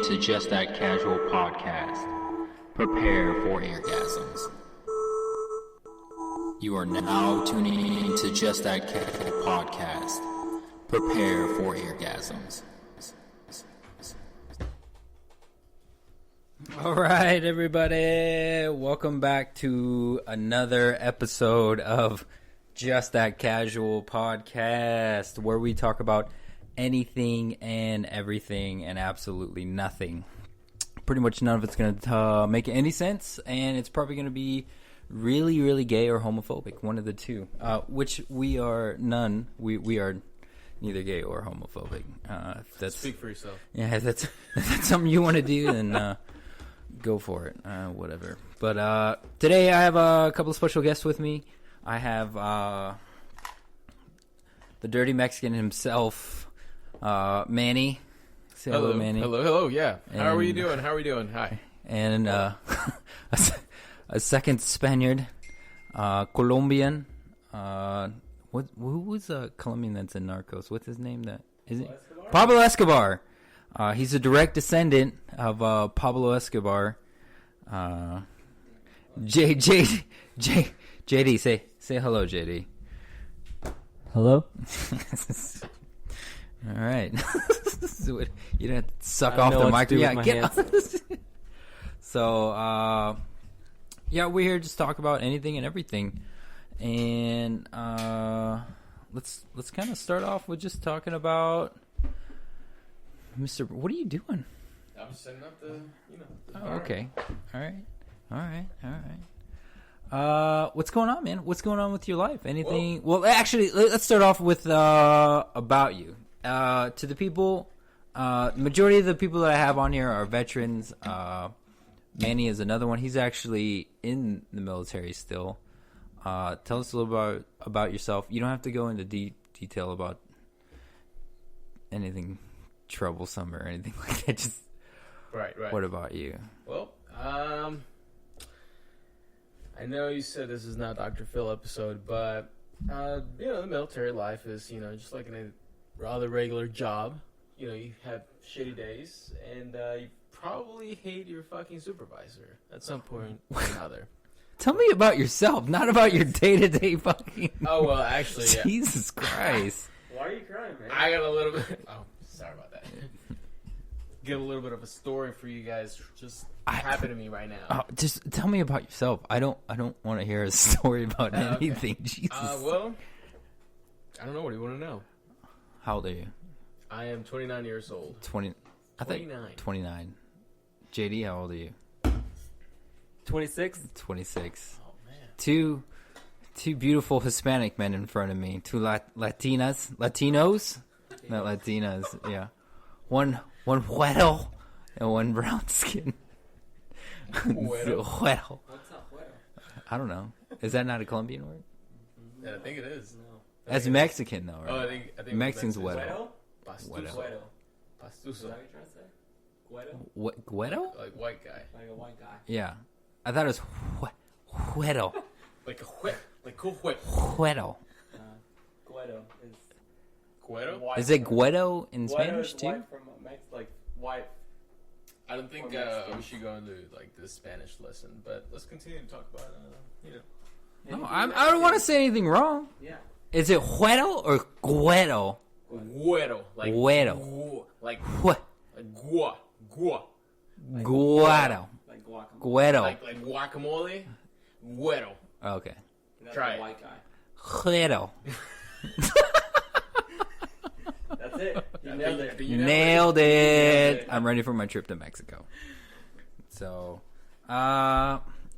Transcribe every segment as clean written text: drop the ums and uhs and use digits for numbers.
to Just That Casual podcast. Prepare for orgasms. You are now tuning into Just That Casual podcast. Prepare for orgasms. All right, everybody. Welcome back to another episode of Just That Casual podcast, where we talk about anything and everything and absolutely nothing. Pretty much none of it's going to make any sense, and it's probably going to be really, really gay or homophobic, one of the two, which we are none. We are neither gay or homophobic. If that's, speak for yourself. Yeah, if that's something you want to do, then go for it. Whatever. But today I have a couple of special guests with me. I have the dirty Mexican himself, Manny. Say hello, Manny. Hello, yeah. How are you doing? Hi. And a second Spaniard, Colombian. Who was a Colombian that's in Narcos? What's his name? Pablo Escobar. He's a direct descendant of Pablo Escobar. JD, say hello, JD. Hello? All right. You don't have to suck off the mic. Yeah, get up. So, yeah, we're here to just talk about anything and everything. And let's kind of start off with just talking about Mr. What are you doing? I'm setting up the okay. All right. What's going on, man? What's going on with your life? Anything? Well, actually, let's start off with about you. To the people, majority of the people that I have on here are veterans. Manny is another one. He's actually in the military still. Tell us a little about yourself. You don't have to go into detail about anything troublesome or anything like that. Just right. What about you? Well, I know you said this is not Dr. Phil episode, but the military life is just like a rather regular job. You have shitty days, and you probably hate your fucking supervisor at some point or another. Tell me about yourself, not about your day-to-day fucking... Oh, well, actually, yeah. Jesus Christ. Why are you crying, man? I got a little bit... Oh, sorry about that. Get a little bit of a story for you guys. Just happened to me right now. Just tell me about yourself. I don't want to hear a story about anything. Okay. Jesus. Well, I don't know. What do you want to know? How old are you? I am 29 years old. 29. 29. JD, how old are you? 26. 26. Oh, man. Two beautiful Hispanic men in front of me. Two Latinos? Not Latinas, yeah. One güero and one brown skin. Güero? Güero. What's up, güero? I don't know. Is that not a Colombian word? Yeah, I think it is. No. That's Mexican, though, right? Oh, I think Mexicans Mexican. güero. Pastuso. Güero. Is that Pastuso. what you're trying to say? Güero? Güero? Like white guy. Like a white guy. Yeah. I thought it was güero. Like a whip. Like cool whip. Güero. Güero is... Güero? White Is it from- Guedo in Güero Spanish, is too? white from like white. I don't think Or Mexican. we should go into like the Spanish lesson, but let's continue to talk about No, I don't want to say anything wrong. Yeah. Is it güero or güero? Güero. Like Güero. Like What? gua. Guaro. Like guacamole. Güero. Like guacamole. Güero. Okay. That's Try a it. white guy. Güero. That's it. You nailed it. Nailed it. I'm ready for my trip to Mexico. So,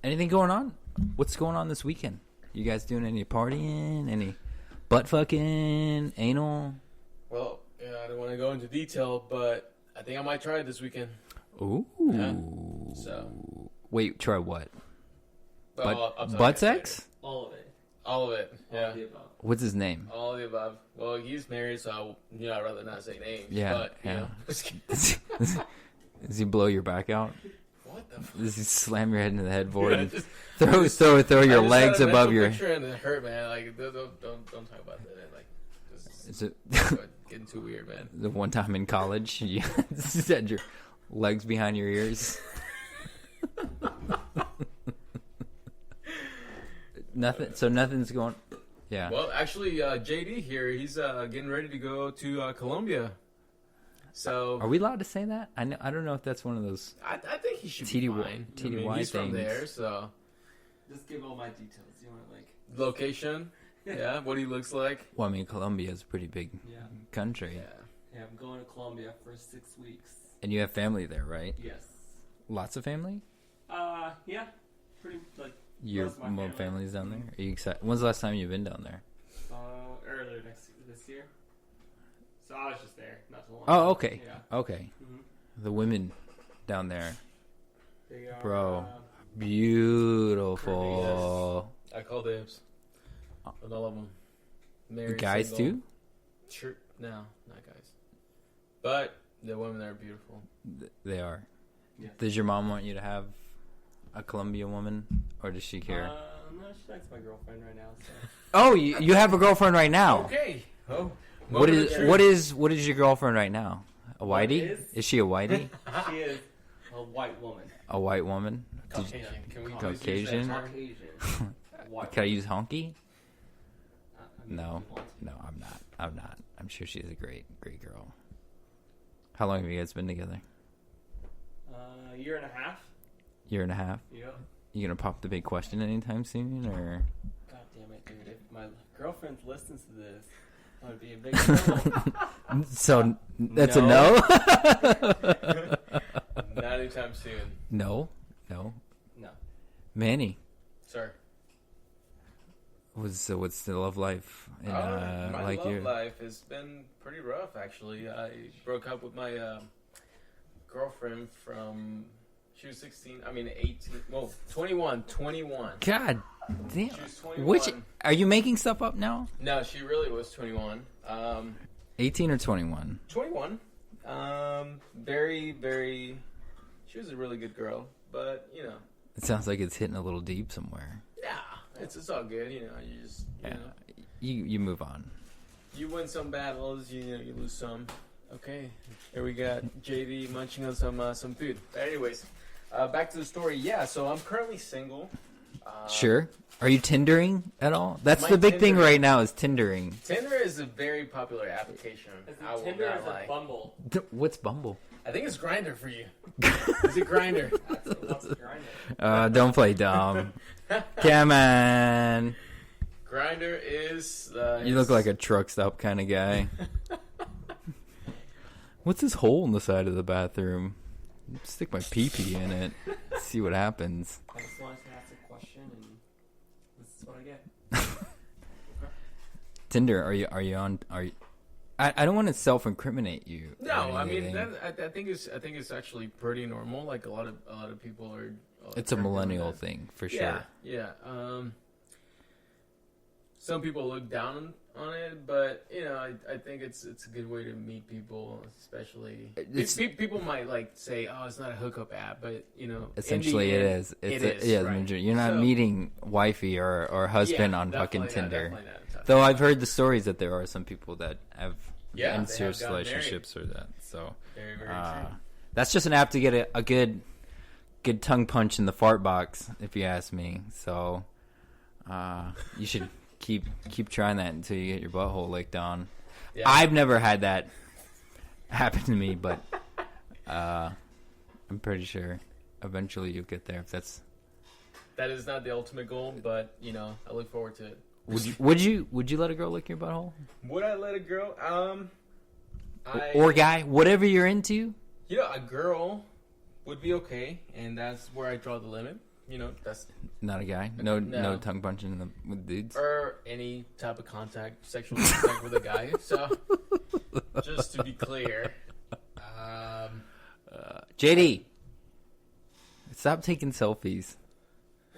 anything going on? What's going on this weekend? You guys doing any partying? Any butt fucking? Anal? Well, I don't want to go into detail, but I think I might try it this weekend. Ooh. Yeah. So. Wait, try what? I'll tell Butt you sex? All of it. All of it. All Yeah. of the above. What's his name? All of the above. Well, he's married, so I'd rather not say names. Yeah, But, yeah. know. Does he blow your back out? What the fuck? Does he slam your head into the headboard Yeah, and just- throw your legs had a above mental your... picture and it hurt, man. Like, don't talk about that. Like, Is it getting too weird, man. the one time in college you said your Legs behind your ears. Nothing. So nothing's going. Yeah. Well, actually, JD here, he's getting ready to go to Colombia. So Are we allowed to say that? I don't know if that's one of those. I think he should TDY be fine. He's from things. there, so Just give all my details. You want like? location, yeah, what he looks like. Well, I mean, Colombia is a pretty big Yeah. country, Yeah, I'm going to Colombia for 6 weeks. and you have family there, right? Yes. Lots of family. Yeah. Pretty like Your Most of my family. family's down there. Are you excited? When's the last time you've been down there? earlier this year. So I was just there, not too long. Oh, okay. Yeah. Okay. Mm-hmm. The women down there, They are, Bro. beautiful. I call dibs on all of them. Married, Guys single. too? Sure, no, not guys. But the women are beautiful. They are. Yes. Does your mom want you to have a Colombian woman, or does she care? No, she likes my girlfriend right now. So. Oh, you have a girlfriend right now. Okay. Oh, What moment of truth. what is your girlfriend right now? A What whitey? is? Is she a whitey? She is a white woman. A white woman? Did you- Caucasian. Can we Caucasian? use that term? Caucasian. White. Can I use honky? I mean, No. if you want to. No, I'm not. I'm sure she's a great girl. How long have you guys been together? A year and a half. Year and a half? Yep. You gonna pop the big question anytime soon, or? God damn it, dude! If my girlfriend listens to this, I would be in big trouble. So that's No. a no. Not anytime soon, No. No. Manny, sir. what's the love life? And, My like love you? life has been pretty rough, actually. I broke up with my girlfriend from... She was 16, 18, well, 21. God damn. She was 21. Which are you making stuff up now? No, she really was 21. 18 or 21? 21. Very, very... She was a really good girl, but, you know. It sounds like it's hitting a little deep somewhere. Yeah, it's all good, you know. You just, you Yeah. know. You move on. You win some battles, you know, you lose some. Okay, here we got JD munching on some food. But anyways, back to the story. Yeah, so I'm currently single. Sure. Are you Tindering at all? That's My the big thing Tinder- right now is Tindering. Tinder is a very popular application. I will Tinder not is lie. a Bumble. What's Bumble? I think it's Grinder for you. Is it Grinder? What's Grindr? Don't play dumb. Come on. Grinder is. You look like a truck stop kind of guy. What's this hole in the side of the bathroom? Stick my pee-pee in it. See what happens. I just wanted to ask a question, and this is what I get. Tinder, are you on? Are you? I don't want to self-incriminate you. or No, I mean anything. I think it's actually pretty normal. Like a lot of people are. It's a are doing millennial that. thing for sure. Yeah. Some people look down on it, but you know, I think it's a good way to meet people, especially. People might like say, "Oh, it's not a hookup app," but you know, Essentially, in it the end, is. It's it is, yeah. right. You're not So- meeting wifey or husband Yeah, on fucking definitely not, Tinder. definitely not. Though I've heard the stories that there are some people that have Yeah, in they serious have gotten relationships or that. So Very, very true. that's just an app to get a good tongue punch in the fart box, if you ask me. So you should keep trying that until you get your butthole licked on. Yeah. I've never had that happen to me, but I'm pretty sure eventually you'll get there. If that's That is not the ultimate goal, but you know, I look forward to it. would you let a girl lick your butthole Would I let a girl? or guy, whatever you're into? You know, a girl would be okay, and that's where I draw the limit. You know, that's Not a guy. No No. tongue punching with dudes. or any type of contact, sexual contact with a guy. So, just to be clear, JD, stop taking selfies.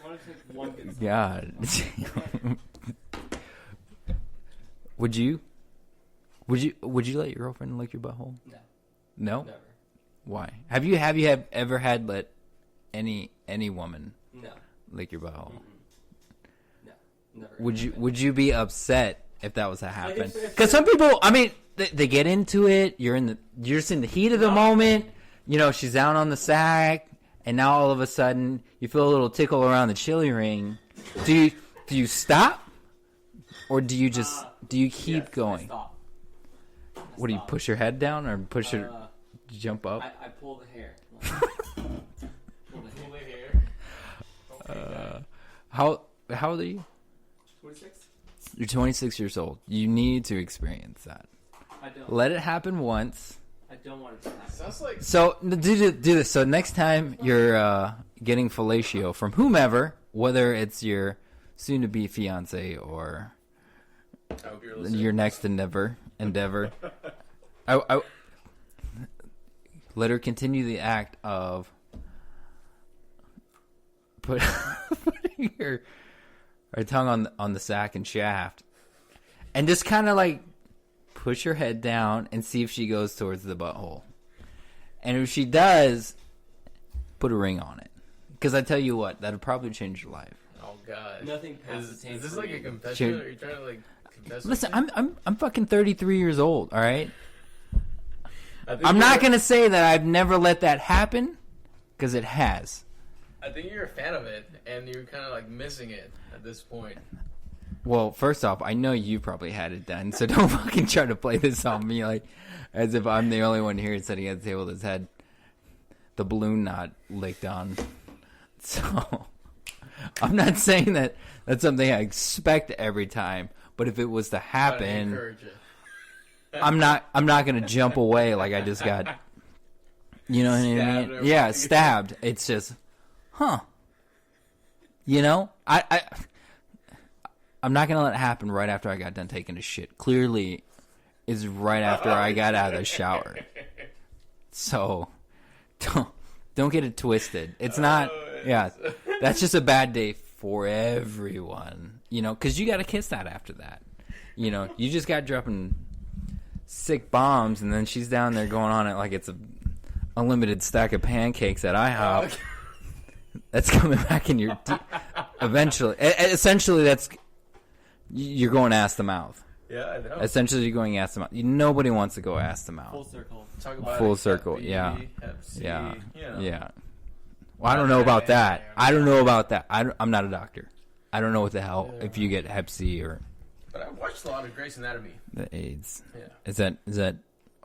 I want to take one good step. God. Would you let your girlfriend lick your butthole? No, No. never. Why? Have you ever had let any woman No. lick your butthole? No. Never. Would you be upset if that was to happen? if- Because some people, I mean, they get into it. You're just in the heat of the moment. she's down on the sack, and now all of a sudden you feel a little tickle around the chili ring. Do you stop, or do you keep going? I stop. What do you push your head down or push your jump up? I pull the hair. Pull the hair. How old are you? 26. You're 26 years old. You need to experience that. I don't. Let it happen once. I don't want it to happen. Sounds like So do this. So next time you're getting fellatio from whomever, whether it's your soon-to-be fiance or I hope you're listening. your next endeavor, I let her continue the act of putting her tongue on the sack and shaft, and just kind of like push her head down and see if she goes towards the butthole. And if she does, put a ring on it. Because I tell you what, that'll probably change your life. Oh God. Nothing past the taint. Is this for like me. a confession? Are you trying to like confess? Listen, something? I'm fucking 33 years old, all right? I think I'm you're- not going to say that I've never let that happen, because it has. I think you're a fan of it, and you're kind of like missing it at this point. Well, first off, I know you probably had it done, so don't fucking try to play this on me like as if I'm the only one here sitting at the table that's had the balloon knot licked on. So I'm not saying that that's something I expect every time, but if it was to Trying to happen, encourage it. I'm not going to jump away like I just got, you know what I Stabbed mean? or Yeah, something. stabbed. It's just, I'm not going to let it happen right after I got done taking a shit. Clearly, it's right after I got out of the shower. So, don't get it twisted. It's not, that's just a bad day for everyone. Because you got to kiss that after that. You just got dropping sick bombs, and then she's down there going on it like it's a unlimited stack of pancakes at IHOP. That's coming back in your eventually. Essentially, you're going ass to mouth. Yeah, I know. Essentially, you're going ass to mouth. Nobody wants to go ass to mouth. Full circle. Talk about Full it, circle, Hep B, yeah. Hep C, Yeah, you know. yeah. Well, I don't know about that. I don't know about that. I'm not a doctor. I don't know what the hell if you get Hep C or But I watched a lot of Grey's Anatomy. the AIDS. Yeah. Is that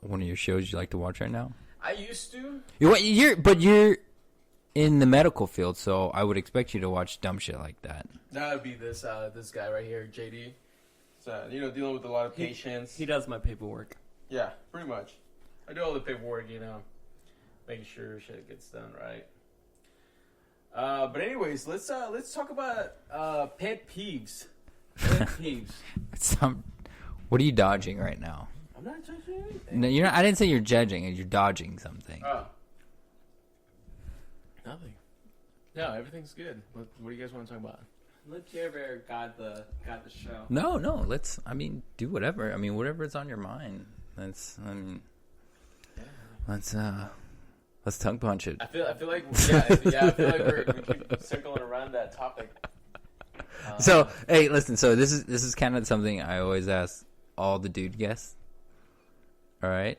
one of your shows you like to watch right now? I used to. You're in the medical field, so I would expect you to watch dumb shit like that. That would be this guy right here, JD. So, dealing with a lot of patients. He does my paperwork. Yeah, pretty much. I do all the paperwork, making sure shit gets done right. But anyways, let's talk about pet peeves. Pet peeves. What are you dodging right now? I'm not judging anything. No, you're not. I didn't say you're judging. You're dodging something. Oh. Nothing. No, everything's good. What do you guys want to talk about? Let Jerry guide the show. No. Let's. Do whatever. Whatever's on your mind. Let's tongue punch it. I feel like I feel like we keep circling around that topic. So hey, listen. So this is kind of something I always ask all the dude guests. All right.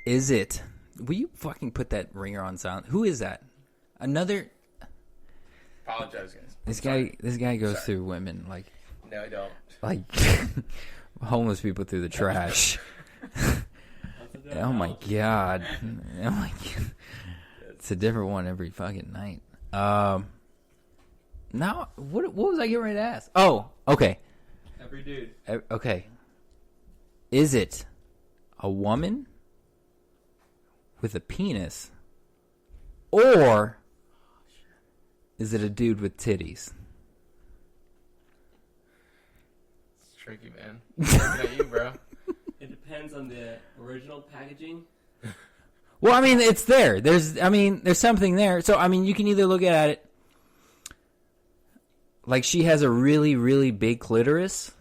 Is it? Will you fucking put that ringer on silent? Who is that? Another. Apologize, guys. This guy goes through women like No, I don't. like homeless people through the trash. Oh my god! Oh my god! It's a different one every fucking night. Now what was I getting ready to ask? Oh, okay. Every dude. Okay. Is it a woman with a penis, or is it a dude with titties? It's tricky, man. Looking at you, bro. It depends on the original packaging. Well, it's there. There's something there. So, you can either look at it like she has a really, really big clitoris,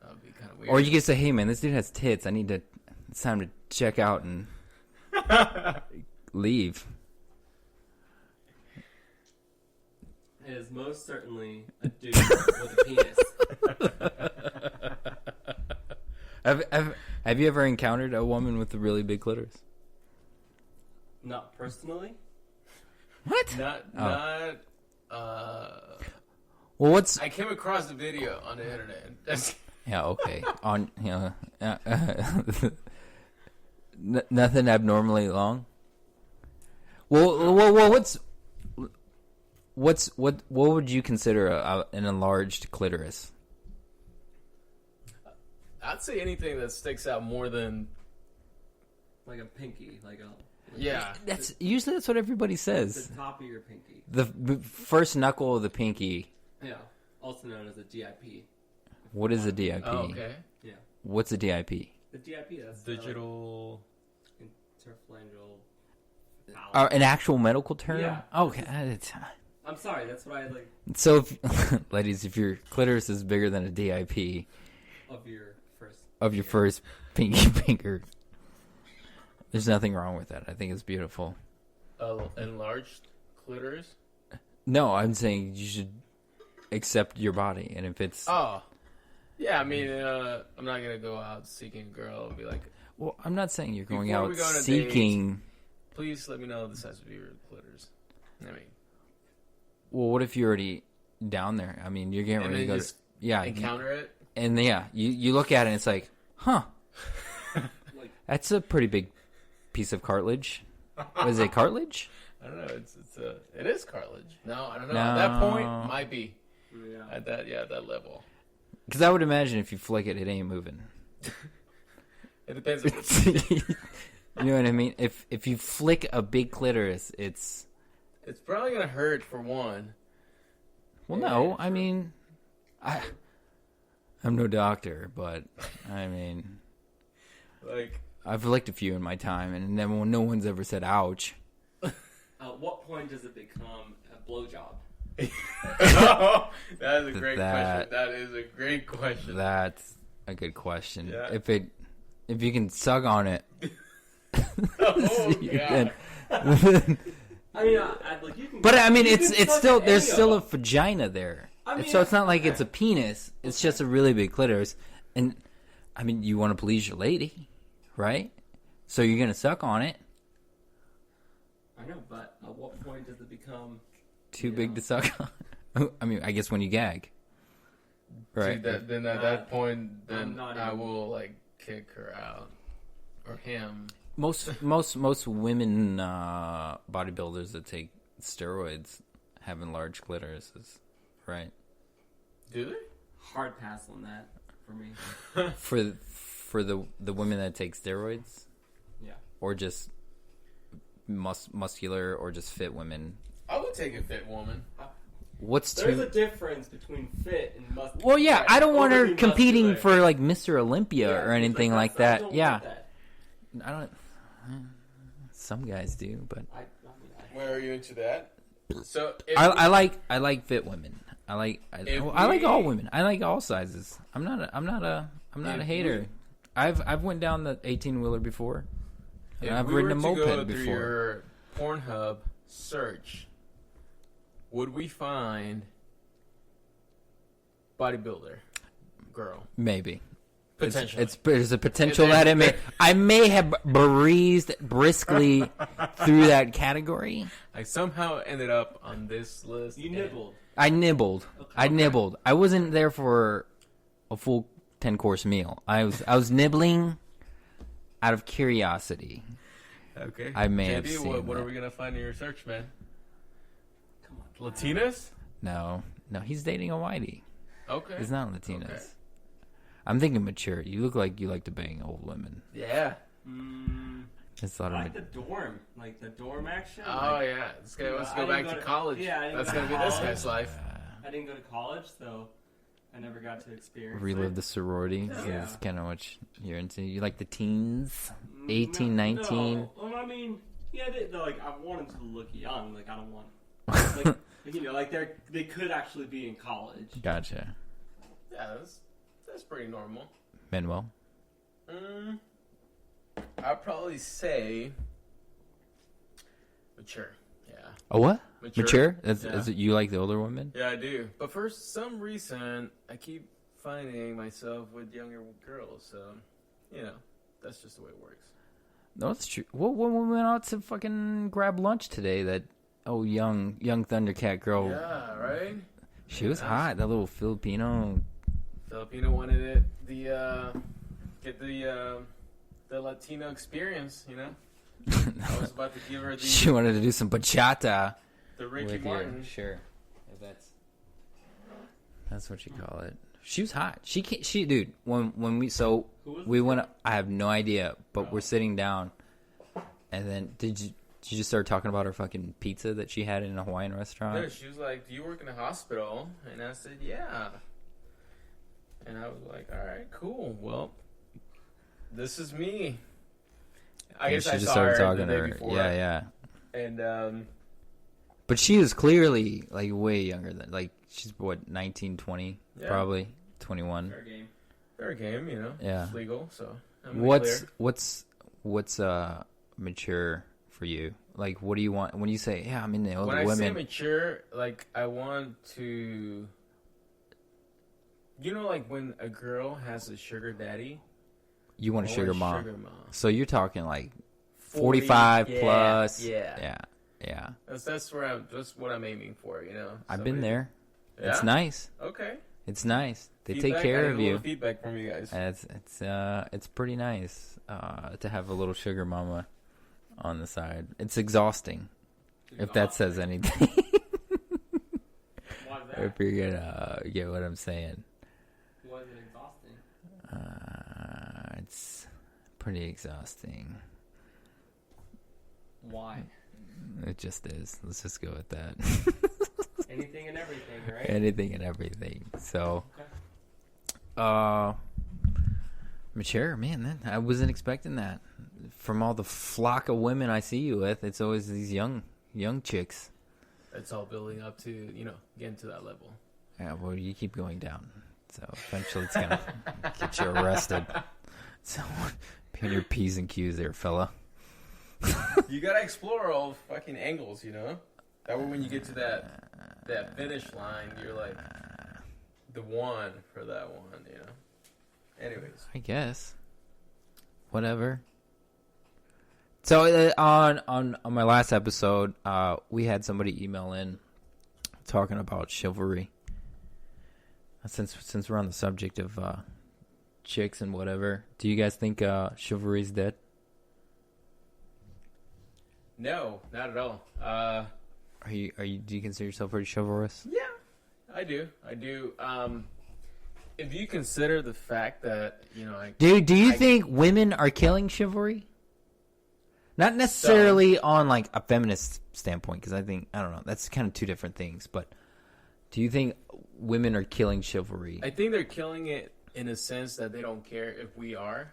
That would be kind of weird. or you can say, hey, man, this dude has tits. It's time to check out and leave. It is most certainly a dude with a penis. Have you ever encountered a woman with a really big clitoris? Not personally. What? Not. Well, what's... I came across the video on the internet. Yeah, okay. Nothing abnormally long? Well, what would you consider an enlarged clitoris? I'd say anything that sticks out more than Like a pinky, yeah. That's what everybody says. the top of your pinky. The first knuckle of the pinky. Yeah, also known as a DIP. What is a DIP? Oh, okay. Yeah, What's a DIP? the DIP. That's Digital. interphalangeal. An actual medical term? Yeah. Okay. I'm sorry. That's what I like So, ladies, if your clitoris is bigger than a DIP of your first pinky finger, there's nothing wrong with that. I think it's beautiful. Enlarged clitoris? No, I'm saying you should accept your body, and if it's... Oh. Yeah, I mean, I'm not going to go out seeking a girl and be like, Well, I'm not saying you're going Before out we go on a seeking... please let me know the size of your clitoris. I mean... Well, what if you're already down there? I mean, you're getting And ready to then go... just Yeah. encounter it? And yeah, you look at it and it's like, huh. That's a pretty big piece of cartilage. Was it cartilage? I don't know. It is cartilage. No, I don't know. No. At that point, might be. Yeah. At that level. Because I would imagine if you flick it, it ain't moving. It depends on You know what I mean? If you flick a big clitoris, it's... It's probably going to hurt for one. Well, no. I mean... I'm no doctor, but I mean... Like... I've licked a few in my time, and no one's ever said, ouch. At what point does it become a blowjob? That is a great question. That is a great question. That's a good question. Yeah. If you can suck on it... Oh, then, God. I mean, like you can. but I mean, you it's can still suck there's any still a of them. vagina there, I mean, so it's not like okay. it's a penis. It's just a really big clitoris, and I mean, you want to please your lady, right? So you're gonna suck on it. I know, but at what point does it become Too big to suck on. I mean, I guess when you gag, right? See, then at that point, then not I even- will, like, kick her out. Or him. Most women bodybuilders that take steroids have enlarged clitorises, right? Do they? hard pass on that for me? For the women that take steroids, Yeah. or just muscular, or just fit women. I would take a fit woman. What's There's too? a difference between fit and muscular. Well, yeah, I don't want her Overly competing muscular. for like Mr. Olympia Yeah, or anything that's- like I that. don't Yeah, want that. I don't. Some guys do, but I mean, Where are you into that? So if I like fit women. I like If all we- women. I like all sizes. I'm not a If hater. I've went down the 18-wheeler before. if And I've we ridden a were to go moped through before. your Pornhub search, would we find bodybuilder girl? Maybe. Potentially. There's a potential There's- that it may. I may have breezed briskly through that category. I somehow ended up on this list. you nibbled. I nibbled. Okay. I nibbled. I wasn't there for a full 10-course meal. I was nibbling out of curiosity. Okay. I may have JD, seen what that. are we gonna find in your search, man? Come on. Latinas? No, he's dating a whitey. Okay. He's not Latinas. Okay. I'm thinking mature. You look like you like to bang old women. Yeah. It's a I lot of like the dorm, like the dorm action. Oh like, yeah. This guy wants to I go back didn't to go to- college. yeah, I didn't That's go gonna to be this college. guy's life. I didn't go to college, so I never got to experience relive it. the sorority. So Yeah. that's kind of what you're into. You like the teens, Mm, 18, 19. No. Well, I mean, yeah, they're like I want them to look young. Like I don't want, like like they could actually be in college. Gotcha. Yeah, that's pretty normal. Manuel. I'd probably say mature. Yeah. Oh, what? Mature? Yeah. Is it you like the older women? Yeah, I do. But for some reason, I keep finding myself with younger girls. So, that's just the way it works. No, it's true. When we went out to fucking grab lunch today, that young Thundercat girl. Yeah, right. She was hot. That little Filipino wanted it. Get the Latino experience. You know. I was about to give her the. She wanted to do some bachata. The Ricky Martin. Sure. If that's what you call it. She was hot. She dude. When we went. I have no idea, but we're sitting down, and then did you just start talking about her fucking pizza that she had in a Hawaiian restaurant? No, she was like, "Do you work in a hospital?" And I said, "Yeah." And I was like, "All right, cool. Well, this is me." I guess she I just saw started her talking the to day her. before. Yeah. And But she was clearly like way younger than she's what 19, 20, probably 21. fair game, you know. Yeah. It's legal, so. What's mature for you? Like, what do you want when you say, "Yeah, I'm into older women"? When I say mature, like I want to. You know, like when a girl has a sugar daddy. You want a sugar mom. Sugar mom. So you're talking like 45 plus. Yeah. Yeah. That's what I'm aiming for, you know. I've been there. Yeah? It's nice. Okay. It's nice. They Feedback? take care I of need a you. little feedback from you guys. It's pretty nice to have a little sugar mama on the side. It's exhausting, if that says anything. Why is that? If you're gonna get what I'm saying. Why is it exhausting? It's pretty exhausting. Why? It just is. Let's just go with that. Anything and everything, right? Anything and everything. So, mature, man. I wasn't expecting that from all the flock of women I see you with. It's always these young chicks. It's all building up to, you know, getting to that level. Yeah, well, you keep going down, so eventually it's gonna get you arrested. So, pin your P's and Q's there, fella. You gotta explore all fucking angles, you know. That way, when you get to that finish line, you're like the one for that one, you know. Anyways, I guess. Whatever. So on my last episode, we had somebody email in talking about chivalry. Since we're on the subject of chicks and whatever, do you guys think chivalry's dead? no, not at all. Do you consider yourself pretty chivalrous? Yeah, I do. If you consider the fact that, you know, Do you think women are killing chivalry? Not necessarily on like a feminist standpoint, because I don't know, that's kind of two different things. But do you think women are killing chivalry? I think they're killing it in a sense that they don't care if we are.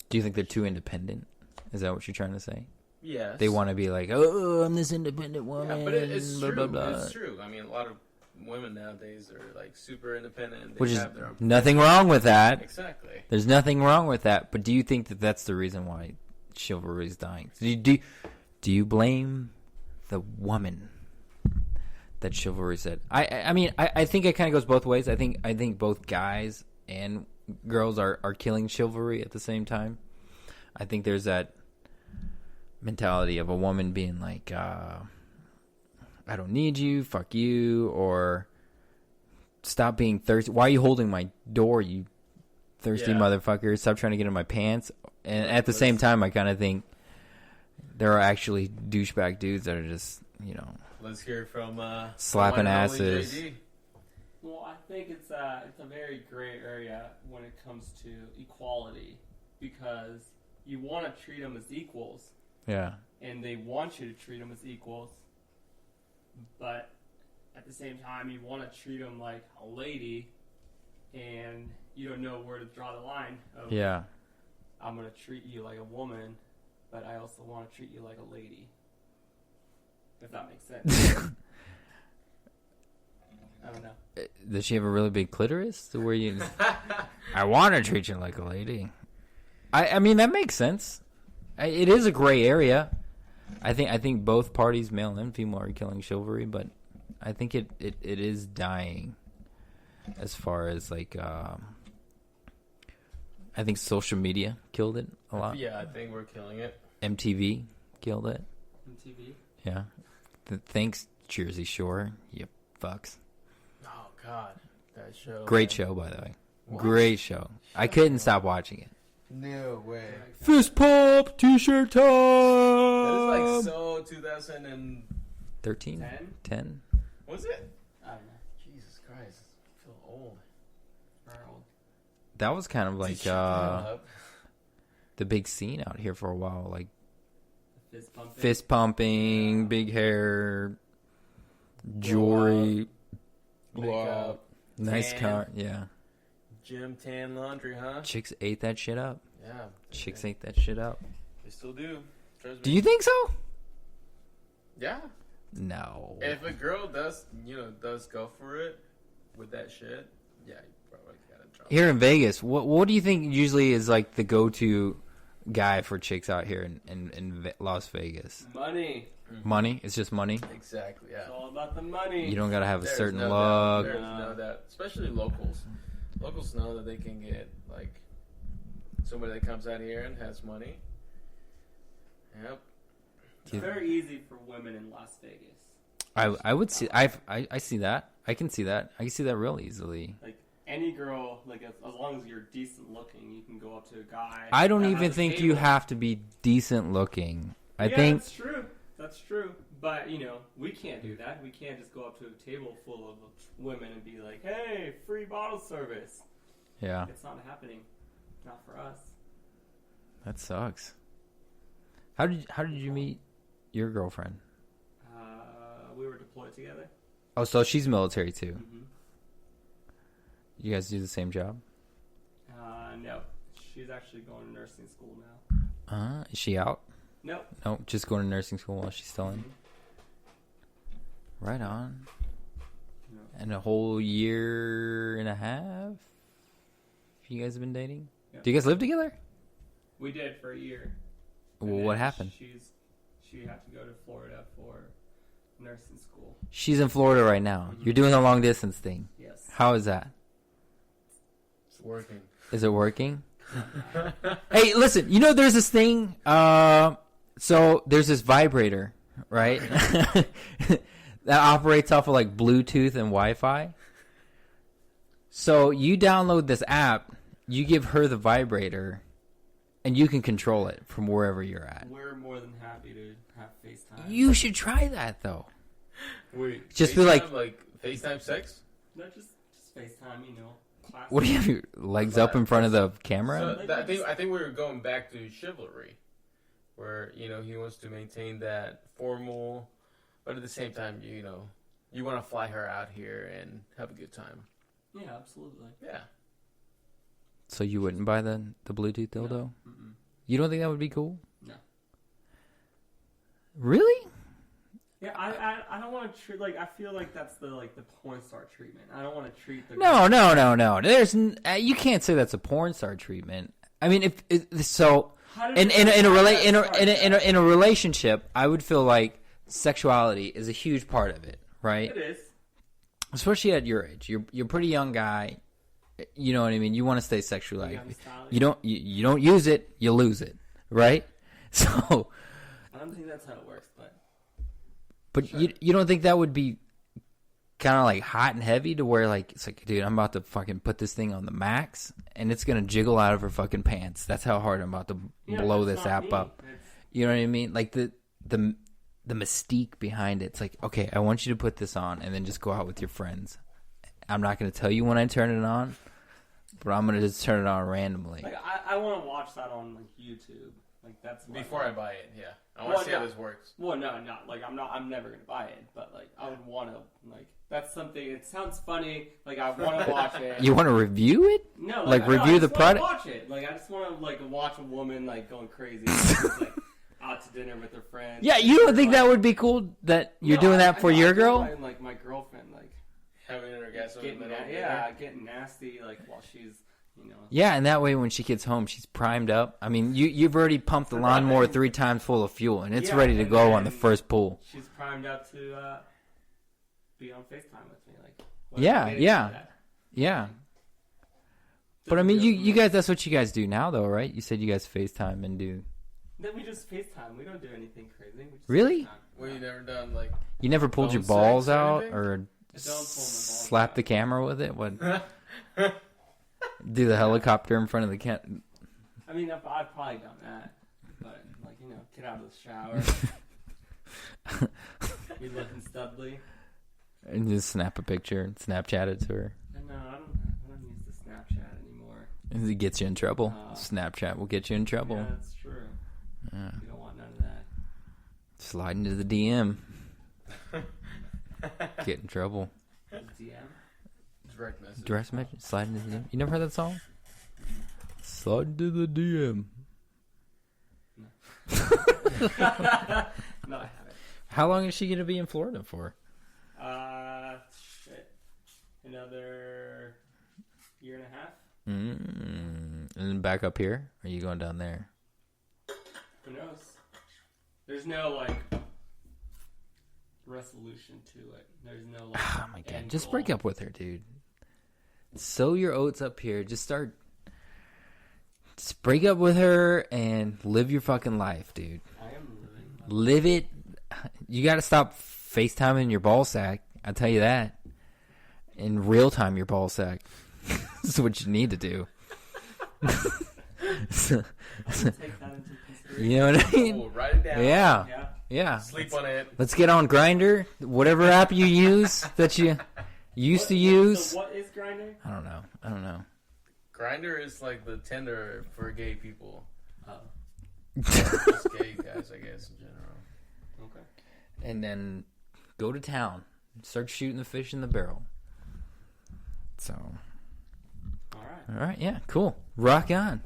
Do you think they're too independent? Is that what you're trying to say? Yes. They want to be like, oh, I'm this independent woman. Yeah, but it's blah, true. blah, blah. It's true. I mean, a lot of women nowadays are like super independent. They Which is have their own nothing wrong with that. Exactly. There's nothing wrong with that. But do you think that that's the reason why chivalry is dying? Do you blame the woman that chivalry said? I mean, I think it kind of goes both ways. I think both guys and girls are killing chivalry at the same time. I think there's that mentality of a woman being like, I don't need you, fuck you, or stop being thirsty. Why are you holding my door, you thirsty motherfucker? Stop trying to get in my pants. And at the same time, I kind of think there are actually douchebag dudes that are just, you know, let's hear from slapping one and only asses. JD. Well, I think it's a very gray area when it comes to equality, because you want to treat them as equals. Yeah. And they want you to treat them as equals, but at the same time, you want to treat them like a lady, and you don't know where to draw the line of, Yeah. I'm going to treat you like a woman, but I also want to treat you like a lady. If that makes sense. I don't know. Does she have a really big clitoris to where you? I want to treat you like a lady. I mean, that makes sense. It is a gray area. I think both parties, male and female, are killing chivalry, but I think it is dying. As far as like, I think social media killed it a lot. Yeah, I think we're killing it. MTV killed it. MTV. Yeah. Thanks, Jersey Shore. You fucks. Oh God, that show. Great man. show, by the way. What? Great show. I couldn't stop watching it. No way. Fist pump, t-shirt time. That is like so 2013. 10? 10. Was it? I don't know. Jesus Christ, I feel old. Very old. That was kind of like Shut up. the big scene out here for a while. Like Fist pumping. fist pumping, big hair, jewelry, Makeup, nice tan. car. Yeah. gym, tan, laundry, huh? Chicks ate that shit up. Yeah. Chicks ate that shit up. They still do. Trust me. Do you think so? Yeah. No. If a girl does go for it with that shit, yeah, you probably gotta drop. Here in Vegas, what do you think usually is like the go-to guy for chicks out here in Las Vegas? Money. Money? It's just money? Exactly. Yeah. It's all about the money. You don't gotta have a There's certain no look. Doubt. There's no doubt. Especially locals. Locals know that they can get like somebody that comes out here and has money. Yep. It's very easy for women in Las Vegas. I would see I see that. I can see that. I can see that real easily. Like any girl, like as long as you're decent looking, you can go up to a guy. I don't that even has a think you table. have to be decent looking. I Yeah, think that's true. That's true. But we can't do that. We can't just go up to a table full of women and be like, "Hey, free bottle service." yeah, It's not happening. Not for us. that sucks. How did you meet your girlfriend? We were deployed together. Oh, so she's military too. Mm-hmm. You guys do the same job? No, she's actually going to nursing school now. Is she out? Nope. No, just going to nursing school while she's still in. Mhm. Right on. No. And a whole year and a half you guys have been dating? Yep. Do you guys live together? We did for a year. Well, And what then happened? She had to go to Florida for nursing school. She's in Florida right now. Mhm. You're doing a long distance thing. Yes. How is that? It's working. Is it working? Hey, listen, there's this thing, so there's this vibrator, right? that operates off of like Bluetooth and Wi-Fi. So you download this app, you give her the vibrator, and you can control it from wherever you're at. We're more than happy to have FaceTime. You should try that though. Wait. Just feel like- FaceTime sex? No, just FaceTime, classic. What do you have your legs up in front of the camera? So I think we were going back to chivalry, where he wants to maintain that formal, but at the same time, you want to fly her out here and have a good time. Yeah, absolutely. Yeah. So you wouldn't buy the Bluetooth dildo? No. Mm-mm. You don't think that would be cool? No. Really? Yeah, I don't want to treat I feel like that's the porn star treatment. I don't want to treat the No. There's you can't say that's a porn star treatment. I mean, if so, How did in it- in a how rela- did in that a, start, in, a, in, a, though? in a relationship, I would feel like sexuality is a huge part of it, right? It is. Especially at your age, you're a pretty young guy. You know what I mean? You want to stay sexually Young active. style. You don't use it, you lose it, right? So, I don't think that's how it works, but Sure. you don't think that would be kind of like hot and heavy to where it's like, dude, I'm about to fucking put this thing on the max and it's gonna jiggle out of her fucking pants. That's how hard I'm about to blow that's this not app me. up. You know what I mean? Like the mystique behind it. It's like, okay, I want you to put this on and then just go out with your friends. I'm not gonna tell you when I turn it on, but I'm gonna just turn it on randomly. I want to watch that on YouTube. That's what Before I buy it, yeah. I want to see how this works. Well, no, I'm never gonna buy it, but I would want to that's something. It sounds funny. I want to watch it. You want to review it? No, review I the just wanna product? Watch it. I just want to watch a woman going crazy, just, out to dinner with her friends. Yeah, you don't think that would be cool that you're doing that for your girl? My girlfriend, Having an orgasm in the getting middle of dinner. getting nasty, while she's Yeah, and that way when she gets home, she's primed up. I mean, you've already pumped the lawnmower 3 times full of fuel, and it's Yeah, ready to and go on the then first pull. she's primed up to be on FaceTime with me. Yeah. But I mean, you guys, that's what you guys do now, though, right? You said you guys FaceTime and do. Then we just FaceTime. We don't do anything crazy. We just Really? FaceTime. Well, you never done like. You never pulled your Phone balls sex or out anything? or I don't pull my balls slap out. the camera with it? What? Do the helicopter in front of the cat? I mean, I've probably done that, but like get out of the shower. Be looking studly. And just snap a picture and Snapchat it to her. No, I don't use the Snapchat anymore. It gets you in trouble. Snapchat will get you in trouble. Yeah, that's true. Yeah. You don't want none of that. Slide into the DM. Get in trouble. DM? Direct message. Direct message. Slide into the DM. You never heard that song? Slide into the DM. No, I haven't. How long is she going to be in Florida for? Shit. Another year and a half? And then back up here? Or are you going down there? Who knows? There's no, resolution to it. There's no, Oh my god. end Just goal. break up with her, dude. Sow your oats up here. Just break up with her and live your fucking life, dude. I am living. Live it. You got to stop FaceTiming your ball sack. I'll tell you that. In real time, your ball sack. That's what you need to do. So, Take that into consideration. you know what I mean? Oh, write it down. Yeah. Yeah. Yeah. Sleep on it. Let's get on Grindr. Whatever app you use that you used to use. So what is Grindr? I don't know. Grindr is like the Tinder for gay people. Oh. Just gay guys, I guess, in general. Okay. And then go to town. Start shooting the fish in the barrel. So. All right. All right. Yeah. Cool. Rock on.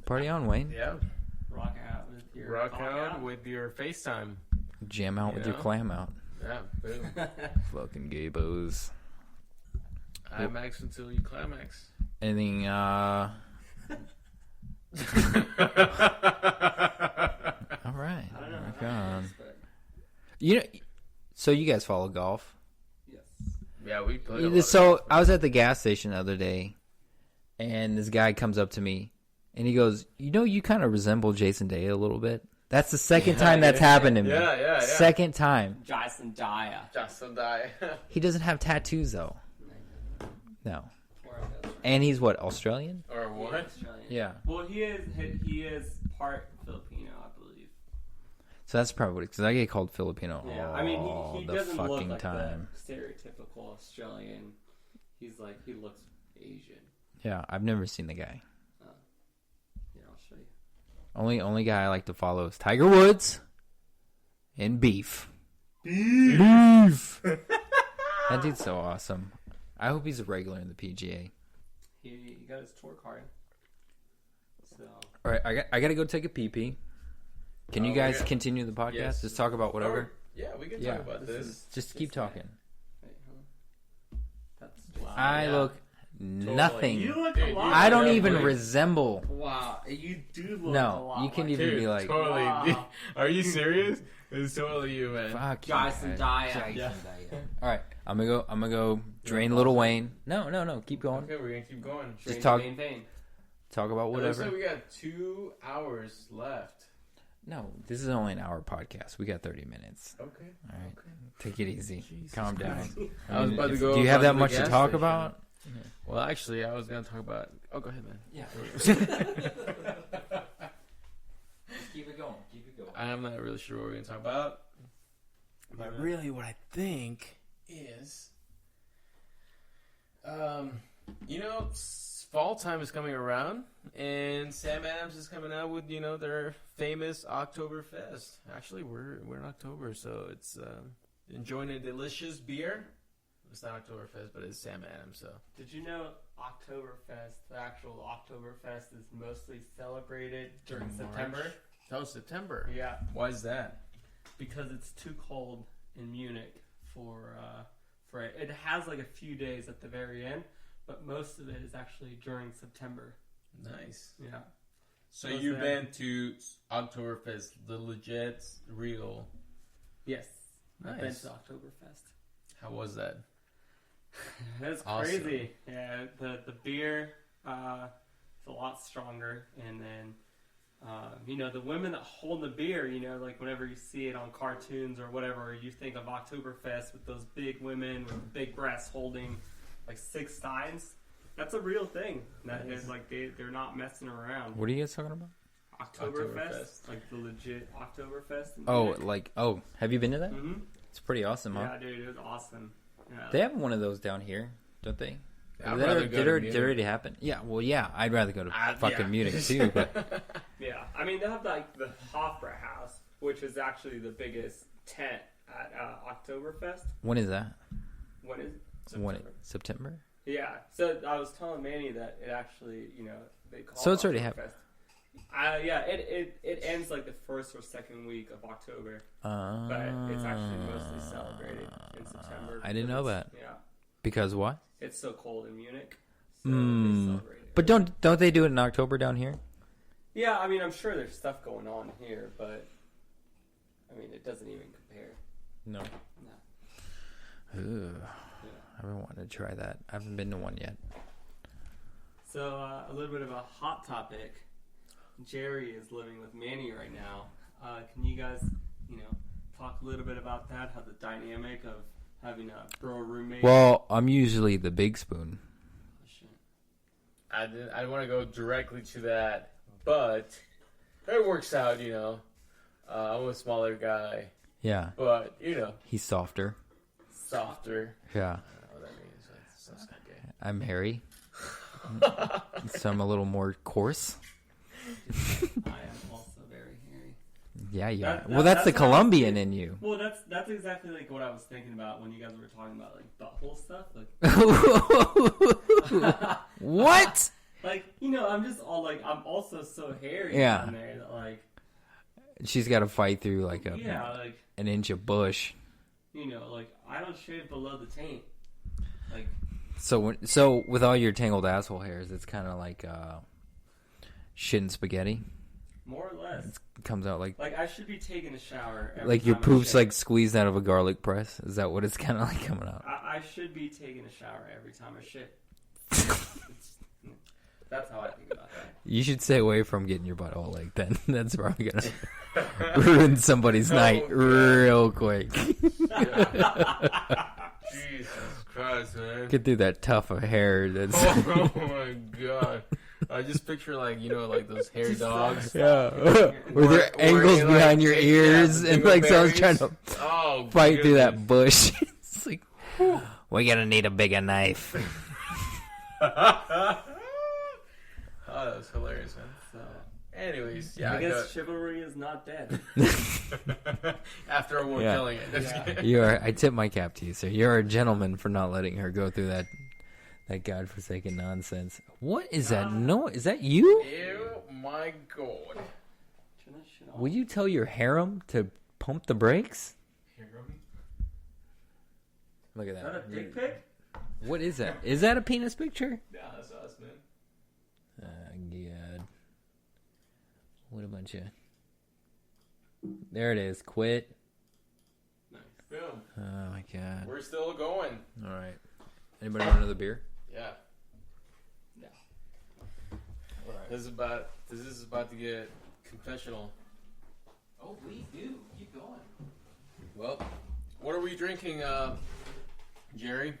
Party on, Wayne. Yeah. Rock out with your Rock cock out with your FaceTime. Jam out with your Yeah. clam out. Yeah, boom. Fucking gay bows. IMAX until you climax. Anything, all right. I don't know. Rock how on. it is, but You know, so you guys follow golf? yes. Yeah, we play a lot of So golf. I was at the gas station the other day, and this guy comes up to me, and he goes, you kind of resemble Jason Day a little bit. That's the second time that's happened to me. Yeah. Second time. Jason Daya. Justin die. He doesn't have tattoos, though. No. Or that's right. And he's what, Australian? Or He's what? Australian. Yeah. Well, he is part Filipino, I believe. So that's probably what, because I get called Filipino Yeah, all I mean, he the doesn't look fucking like time. the stereotypical Australian. He looks Asian. Yeah, I've never seen the guy. Yeah, I'll show you. Only guy I like to follow is Tiger Woods and Beef. Beef. That dude's so awesome. I hope he's a regular in the PGA. He got his tour card. So All right, I got to go take a pee pee. Can you Oh, guys yeah. continue the podcast? Yes. Just talk about whatever. Or- yeah, we can Yeah. talk about this. Just keep talking. wait, hold on. That's wow. I yeah. look nothing. You look Dude, a lot. I don't Yeah, even like- resemble. Wow, you do look a No, lot. you can like even Dude, be like, totally. Wow. Are you serious? It's totally you, man. fuck Jason you. Daya. Jason Yeah. Daya. All right, I'm gonna go drain Little Wayne. No, keep going. Okay, we're gonna keep going. Just talk- Main vein. Talk about It looks whatever. like we got 2 hours left. No, this is only an hour podcast. We got 30 minutes. Okay. All right, Okay. take it easy. Jesus Calm down. Christ. I was about to go Do you have run that the much to gas talk station. about? Well, actually, I was gonna talk about. Oh, go ahead, man. Yeah. Keep it going. Keep it going. I'm not really sure what we're gonna talk about. But really, what I think is, fall time is coming around, and Sam Adams is coming out with their famous Oktoberfest. Actually, we're in October, so it's enjoying a delicious beer. It's not Oktoberfest, but it's Sam Adams. So Did you know Oktoberfest, the actual Oktoberfest, is mostly celebrated during March. September? that was September. Yeah, Why is that? because it's too cold in Munich for it. It has like a few days at the very end, but most of it is actually during September. Nice. Yeah. So What's you've that? been to Oktoberfest, the legit, real. Yes. I've been Nice. to Oktoberfest. How was that? That's Awesome. crazy. Yeah, the beer It's a lot stronger. And then, the women that hold the beer, like whenever you see it on cartoons or whatever, you think of Oktoberfest with those big women with big breasts holding like 6 steins. That's a real thing. That is like they're not messing around. What are you guys talking about? Oktoberfest, like the legit Oktoberfest. Have you been to that? Mm-hmm. It's pretty awesome, huh? Yeah, dude, it was awesome. Yeah. They have one of those down here, don't they? I'd rather go to Munich. Did it already happen? Yeah, well, yeah, I'd rather go to fucking Munich too. But yeah, I mean, they have like the Opera House, which is actually the biggest tent at Oktoberfest. when is that? When is it? September? Yeah, so I was telling Manny that it actually, they call So it it's already Oktoberfest. happened. Yeah, it ends like the first or second week of October, but it's actually mostly celebrated in September. I didn't know that. Yeah, Because what? it's so cold in Munich, so they celebrate it. But don't they do it in October down here? Yeah, I mean, I'm sure there's stuff going on here, but I mean, it doesn't even compare. No. No. Ooh, Yeah. I've been wanting to try that. I haven't been to one yet. So a little bit of a hot topic. Jerry is living with Manny right now. Can you guys, talk a little bit about that? How the dynamic of having a bro roommate. Well, I'm usually the big spoon. Oh, shit. I didn't want to go directly to that, but it works out, I'm a smaller guy, Yeah, but, he's softer. softer. Yeah, I don't know what that means. That's not gay. I'm hairy, so I'm a little more coarse. I am also very hairy. Yeah, you are. That- Well, that's the that's what I was Colombian thinking. in you. Well, that's exactly like what I was thinking about when you guys were talking about like butthole stuff. Like, What? like I'm just all like I'm also so hairy Yeah. down there that like She's got to fight through like like an inch of bush. like I don't shave below the taint. Like So with all your tangled asshole hairs, it's kind of like shit and spaghetti. more or less. It comes out like Like I should be taking a shower. Every like your time I poop's shave. like squeezed out of a garlic press. Is that what it's kind of like coming out? I should be taking a shower every time I shit. That's how I think about that. You should stay away from getting your butthole like that. That's probably gonna ruin somebody's night real quick. Jesus Christ, man. Get through that tuft of hair. That's Oh my god. I just picture like those hairy dogs. yeah, with your angles like, behind your taking ears, out and like someone's dingleberries. trying to Oh, fight through goodness. that bush. It's like we're gonna need a bigger knife. Oh, that was hilarious, man. So Anyways, yeah, I guess chivalry is not dead. after a war Yeah. killing it. Yeah. You are. I tip my cap to you, sir. You're a gentleman for not letting her go through that godforsaken nonsense. What is that? No, is that you? Ew, my god. Turn that shit off. Will you tell your harem to pump the brakes? Look at Is that a that. dick pic? What is that? Is that a penis picture? Yeah, that's us, man. God. What a bunch of. There it is. Quit. Nice. Boom. Oh my god. We're still going. All right. Anybody want another beer? Yeah. Yeah. All right. This is about to get confessional. Oh, we do. Keep going. Well, what are we drinking, Jerry?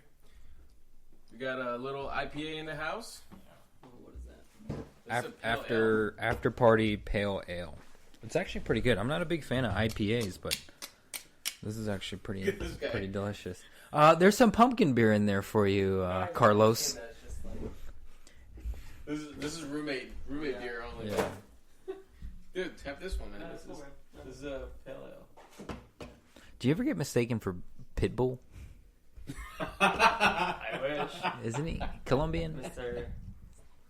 We got a little IPA in the house. Oh, what is that? This is a pale ale. After party pale ale. It's actually pretty good. I'm not a big fan of IPAs, but this is actually pretty This guy. pretty delicious. There's some pumpkin beer in there for you, Carlos. That's just like, This is roommate beer only. Yeah. Dude, have this one, man. that's cool, man. This is a pale ale. Do you ever get mistaken for Pitbull? I wish. Isn't he Colombian? Mr.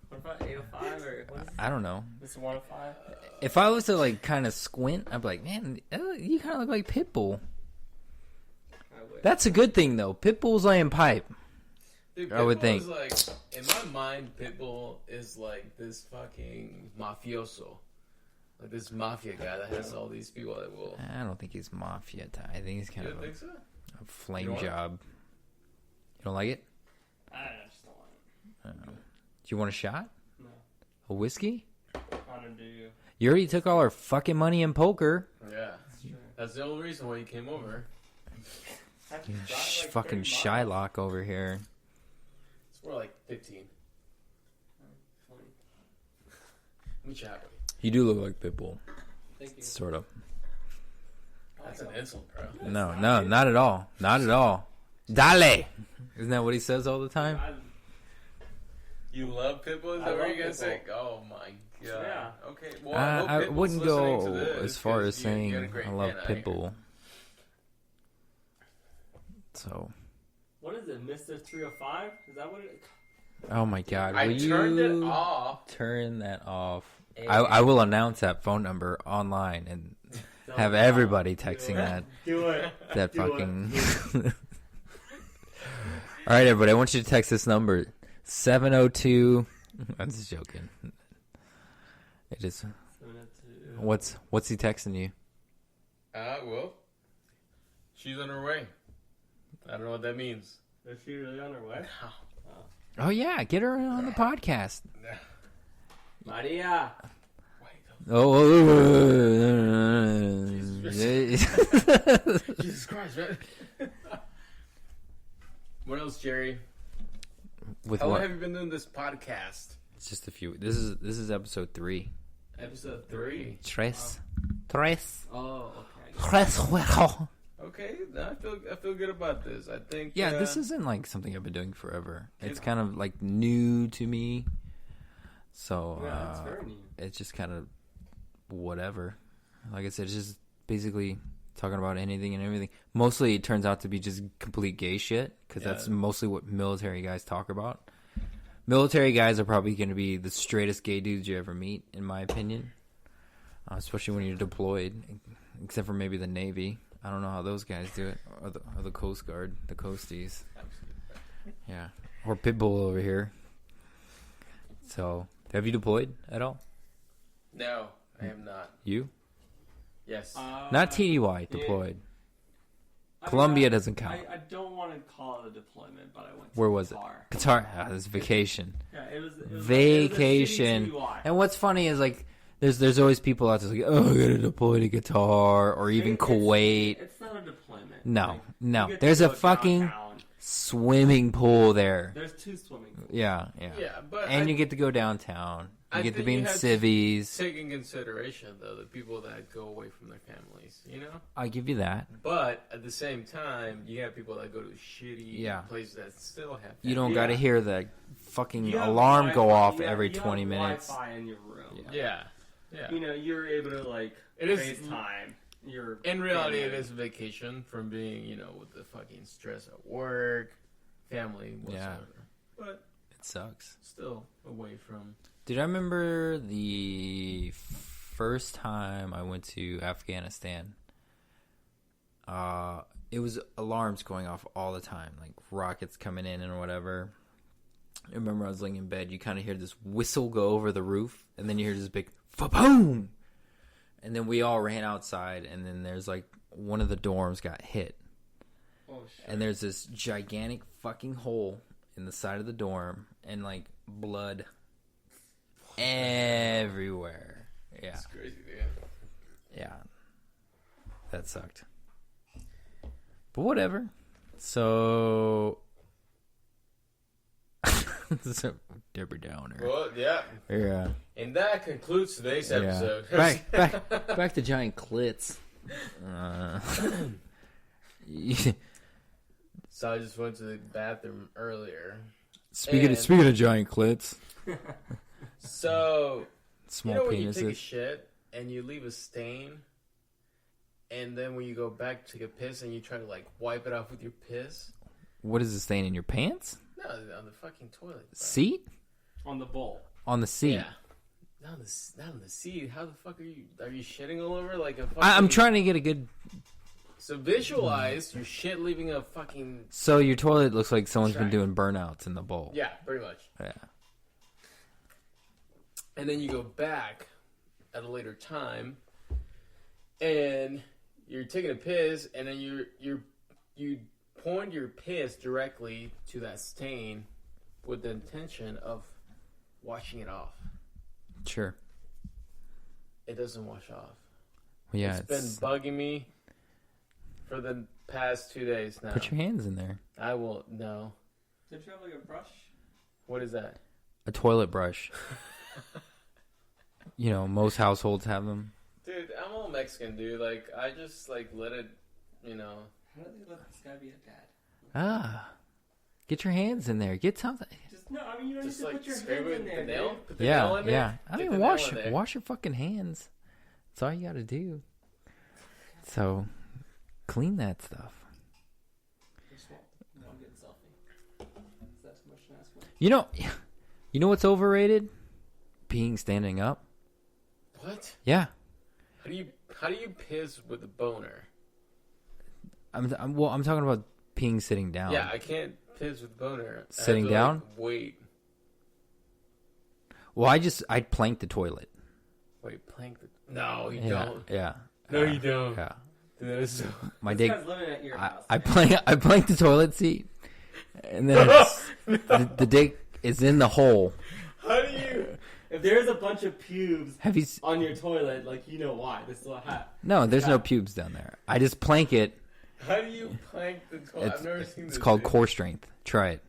What about 805 or what is I don't know. Mr. 105? If I was to like kind of squint, I'd be like, man, you kind of look like Pitbull. I wish. That's a good thing though. Pitbull's laying pipe. Dude, I would Pitbull think. is like, in my mind, Pitbull is like this fucking mafioso. Like this mafia guy that has all these people that will. I don't think he's mafia type. I think he's kind You of don't think so? a flame You don't want it? job. You don't like it? I just don't want it. Do you want a shot? No. A A whiskey? Mountain Dew. You already took all our fucking money in poker. Yeah. That's the only reason why you came over. Fucking Shylock over here. It's more like 15. Let me chat with You do look like Pitbull. Thank you. Sort of. you. That's an insult, bro. No, not at all. Not at all. Dale! Isn't that what he says all the time? You love Pitbull? Is I that what love you're going to Pitbull. say? Oh, my God. Yeah. Okay. Well, I hope I Pitbull's wouldn't listening to go this, as far as 'cause saying you got a great I love fan out here. Pitbull. So, What is it, Mr. 305? Is that what it is? oh my God. I Will turned it you off. turn that off? And- I will announce that phone number online and have everybody texting that. Do it. That Do it. fucking. All right, everybody. I want you to text this number 702. I'm just joking. It is. 702. What's he texting you? Well, she's on her way. I don't know what that means. Is she really on her way? Oh yeah, get her on the podcast. Maria. Jesus Christ, man. What else, Jerry? With How long what? have you been doing this podcast? It's just a few. This is episode 3. Episode 3. Tres. Oh, okay. Okay, now I feel good about this. I think. Yeah, this isn't like something I've been doing forever. It's Yeah. kind of like new to me. So Yeah, it's very new. it's just kind of whatever. Like I said, it's just basically talking about anything and everything. Mostly it turns out to be just complete gay shit because that's mostly what military guys talk about. Military guys are probably going to be the straightest gay dudes you ever meet, in my opinion. Especially when you're deployed, except for maybe the Navy. I don't know how those guys do it, or the Coast Guard, the Coasties. Yeah, or Pitbull over here. So, have you deployed at all? No, I am not. You? Yes. Not TDY, deployed. Colombia doesn't count. I don't want to call it a deployment, but I went to Where was Qatar. it? Qatar. Ah, this is vacation. Yeah, it was Vacation. It was a shitty TDY. And what's funny is like, there's always people out there like, oh, I gotta deploy to Qatar or even Kuwait. It's not a deployment. No, Like, no. you get to There's a go fucking downtown. swimming pool there. There's 2 swimming pools. Yeah. Yeah, but And you get to go downtown. You I get to think be you in have to civvies. take in consideration though the people that go away from their families, you know. I'll give you that. But at the same time, you have people that go to shitty places that still have. You don't Yeah. got to hear the fucking You have alarm go Wi-Fi. off You have- every you have 20 minutes. Wi-Fi in your room. Yeah, yeah. You know, you're able to like It is- FaceTime. Your In reality, it family. is vacation from being, you know, with the fucking stress at work, family, whatsoever. But It sucks. still away from. Dude, I remember the first time I went to Afghanistan. It was alarms going off all the time, like rockets coming in and whatever. I remember I was laying in bed. You kind of hear this whistle go over the roof, and then you hear this big fa-boom. And then we all ran outside, and then there's like one of the dorms got hit. Oh shit. And there's this gigantic fucking hole in the side of the dorm, and like blood everywhere. Yeah, It's crazy, dude. yeah. That sucked. But whatever. So, this is a Deborah Downer. Well, yeah. Yeah. And that concludes today's episode. Back to giant clits. So I just went to the bathroom earlier. Speaking of giant clits, So small you know when you take a penises. shit and you leave a stain, and then when you go back to take a piss and you try to like wipe it off with your piss? What is the stain in your pants? No, on the fucking toilet. Bro. Seat? On the bowl. On the seat. Yeah. Not on the seat. How the fuck are you? Are you shitting all over like a fucking? I'm trying to get a good. So visualize your shit leaving a fucking. So your toilet looks like someone's been Track. doing burnouts in the bowl. Yeah, pretty much. Yeah. And then you go back at a later time, and you're taking a piss, and then you point your piss directly to that stain with the intention of washing it off. Sure. It doesn't wash off. Yeah, it's been bugging me for the past 2 days now. Put your hands in there. I will. No. Did you have like a brush? What is that? A toilet brush. You know, most households have them. Dude, I'm all Mexican, dude. Like, I just, like, let it, you know. How do they let this guy be a dad? Ah. Get your hands in there. Get something. Just no, I mean you don't Just, need to like, put your scrape hands it in there, with the nail? dude. Put the nail in there? Yeah. I Get mean, the nail in there. wash your fucking hands. That's all you got to do. So, clean that stuff. Just won't get selfie. Is that too much to ask for? You know what's overrated? Peeing standing up. What? Yeah. How do you piss with a boner? I'm talking about peeing sitting down. Yeah, I can't piss with a boner. Sitting I have to, down? Like, wait. Well, I'd plank the toilet. Wait, plank the... No, you Yeah. don't. Yeah. No, you don't. Yeah. Dude, that is so... My This dick. guy's living at your house. I plank the toilet seat, and then the dick is in the hole. How do you... If there's a bunch of pubes Have you? on your toilet, like, you know why. This is what happened. No, there's no pubes down there. I just plank it. How do you plank the toilet? I've never seen this. It's called dude. core strength. Try it.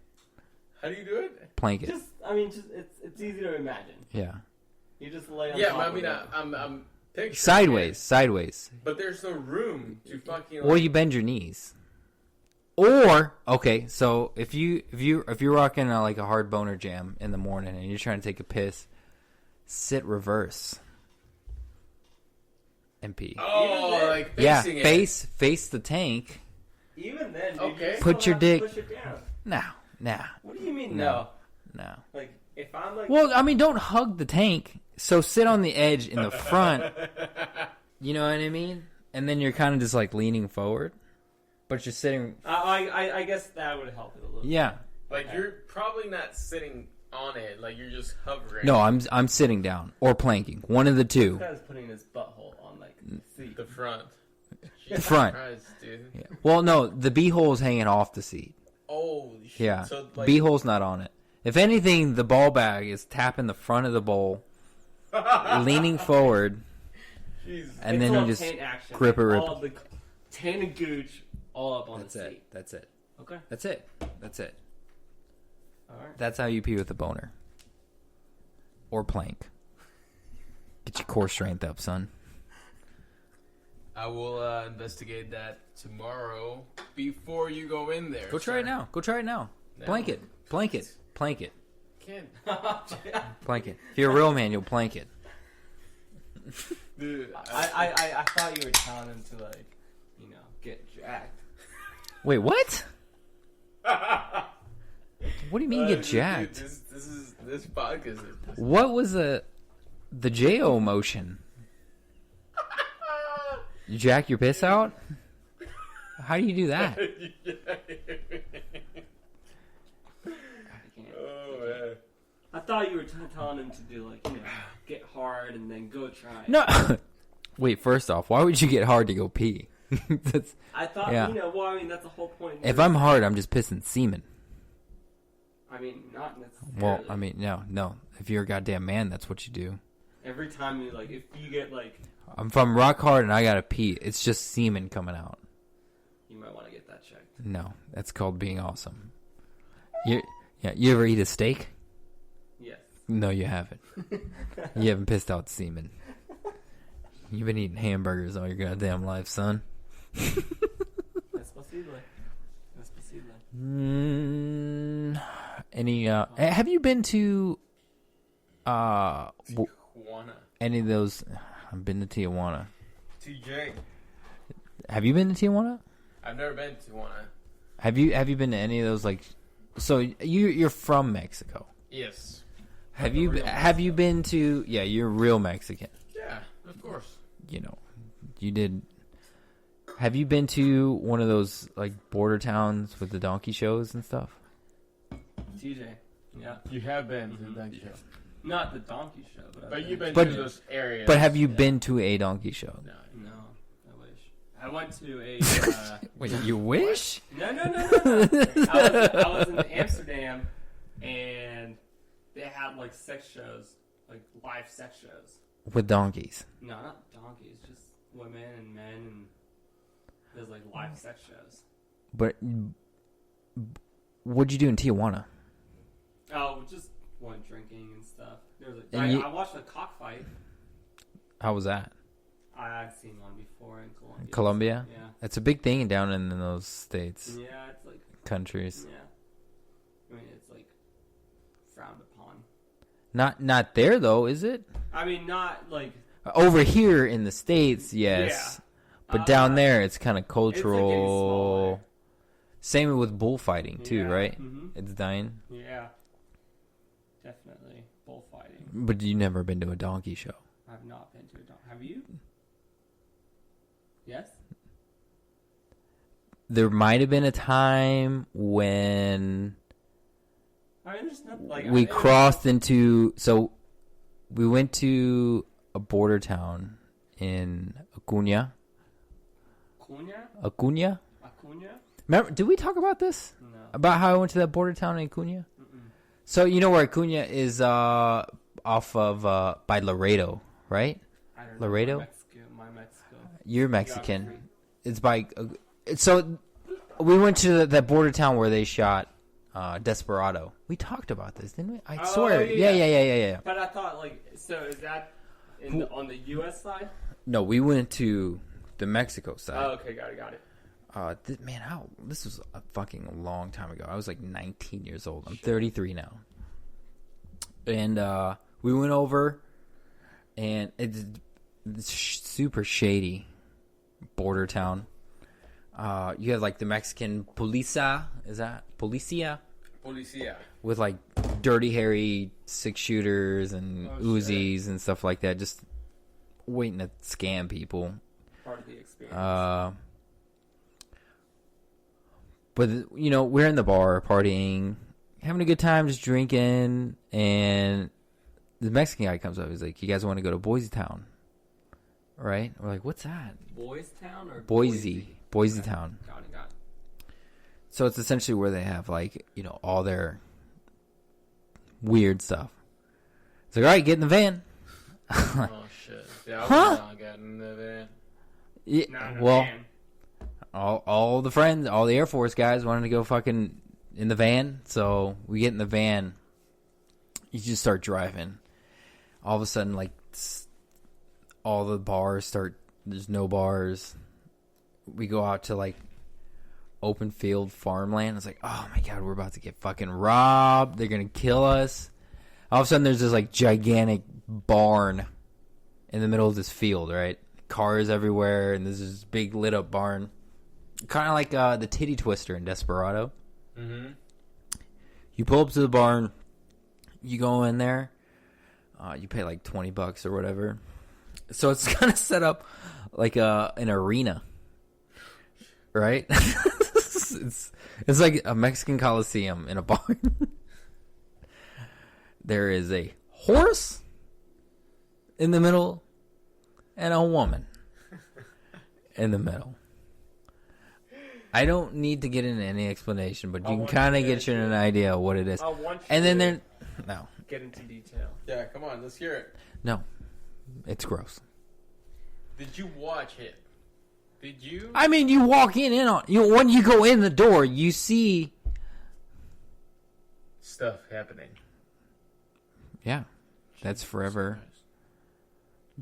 How do you do it? Plank it. It's easy to imagine. Yeah. You just lay on Yeah, top but I of mean, it. I'm picturing Sideways. it, but there's no room to fucking... Or you bend your knees. Or okay, so if you're rocking like a hard boner jam in the morning and you're trying to take a piss, sit reverse and pee. Oh, like facing it. Face the tank. Even then, dude, Okay. you Put still your have to dick- push it down. Nah. What do you mean, No. no? No. Like, if I'm like... Well, I mean, don't hug the tank. So sit on the edge in the front. You know what I mean? And then you're kind of just like leaning forward, but you're sitting. I guess that would help it a little. Yeah. Like, you're probably not sitting on it. Like, you're just hovering. No, I'm sitting down or planking. One of the two. This guy's putting his butthole on, like, the seat. The front. The front. Christ, dude. Yeah. Well, no, the beehole's hanging off the seat. Holy shit. Yeah. So, like, Beehole's not on it. If anything, the ball bag is tapping the front of the bowl, leaning forward, Jesus. and It's then all you just taint action. grip it, rip All of the taint and gooch all up on the seat. That's it. Okay. That's it. All right. That's how you pee with a boner. Or plank. Get your core strength up, son. I will investigate that tomorrow before you go in there. Go try it now. No. Plank it. Can't. Plank it. If you're a real man, you'll plank it. Dude, I thought you were telling him to, like, you know, get jacked. Wait, what? What do you mean get dude, jacked? this podcast is... What was the J-O motion? You jack your piss out? How do you do that? Oh, man. I thought you were telling him to do, like, you know, get hard and then go try it. No. Wait, first off, why would you get hard to go pee? That's, I thought, yeah. you know, well, I mean, that's the whole point. If I'm hard, I'm just pissing semen. I mean, not necessarily. Well, I mean, no. If you're a goddamn man, that's what you do. Every time you, like, if you get, like... If I'm rock hard and I gotta pee, it's just semen coming out. You might want to get that checked. No, that's called being awesome. You ever eat a steak? Yes. No, you haven't. You haven't pissed out semen. You've been eating hamburgers all your goddamn life, son. That's possible. Have you been to Tijuana. any of those? I've been to Tijuana. TJ. Have you been to Tijuana? I've never been to Tijuana. Have you been to any of those, like? So you're from Mexico. Yes. Have you been to? Yeah, you're real Mexican. Yeah, of course. You know, you did. Have you been to one of those like border towns with the donkey shows and stuff? TJ. Yeah. You have been to the donkey show. Not the donkey show, But you've been But- to those areas. But have you been to a donkey show? No. No, I wish. I went to a... Wait, you wish? No. I was in Amsterdam, and they had, like, sex shows like live sex shows. With donkeys. No, not donkeys, just women and men, and there's like live sex shows. But what'd you do in Tijuana? Oh, just went drinking and stuff. There was I watched a cockfight. How was that? I've seen one before in Colombia. Colombia? Yeah. It's a big thing down in those states. Yeah, it's like... Countries. Yeah. I mean, it's like frowned upon. Not there, though, is it? I mean, not like... Over here in the States, yes. Yeah. But down there, it's kind of cultural. cultural. Same with bullfighting, too, Yeah. right? Mm-hmm. It's dying. Yeah. Definitely. Bullfighting. But you've never been to a donkey show. I've not been to a donkey. Have you? Yes? There might have been a time when I mean, there's nothing like... we crossed into... So, we went to a border town in Acuña. Acuña? Remember, did we talk about this? No. About how I went to that border town in Acuña? Mm-mm. So, you know where Acuña is off of... by Laredo, right? I don't know. Laredo? My Mexico. You're Mexican. It's by... So, we went to that border town where they shot Desperado. We talked about this, didn't we? I swear. Yeah. But I thought, like... So, is that on the U.S. side? No, we went to the Mexico side. Oh, okay. Got it. This was a fucking long time ago. I was like 19 years old. I'm 33 now. And we went over, and it's super shady border town. You have like the Mexican policia. Is that policia? Policia. With like dirty, hairy 6-shooters and Uzis and stuff like that, just waiting to scam people. Part of the experience. But, you know, we're in the bar partying, having a good time, just drinking, and the Mexican guy comes up. He's like, you guys want to go to Boise Town? Right? We're like, what's that? Boys Town or Boise Town. Got it. So it's essentially where they have, like, you know, all their weird stuff. It's like, all right, get in the van. Oh, shit. Yeah, I was not getting in the van. Yeah, Not well... man. All the friends, all the Air Force guys wanted to go fucking in the van. So we get in the van. You just start driving. All of a sudden, like, all the bars start. There's no bars. We go out to, like, open field farmland. It's like, oh my God, we're about to get fucking robbed. They're going to kill us. All of a sudden, there's this, like, gigantic barn in the middle of this field, right? Cars everywhere, and there's this big lit up barn. Kind of like the titty twister in Desperado. Mm-hmm. You pull up to the barn. You go in there. You pay like $20 or whatever. So it's kind of set up like an arena, right? it's like a Mexican Coliseum in a barn. There is a horse in the middle and a woman in the middle. I don't need to get into any explanation, but you can kind of get you an idea of what it is. I want you And then to there... No. get into detail. Yeah, come on, let's hear it. No. It's gross. Did you watch it? Did you? I mean, you walk in on... when you go in the door, you see... Stuff happening. Yeah. That's forever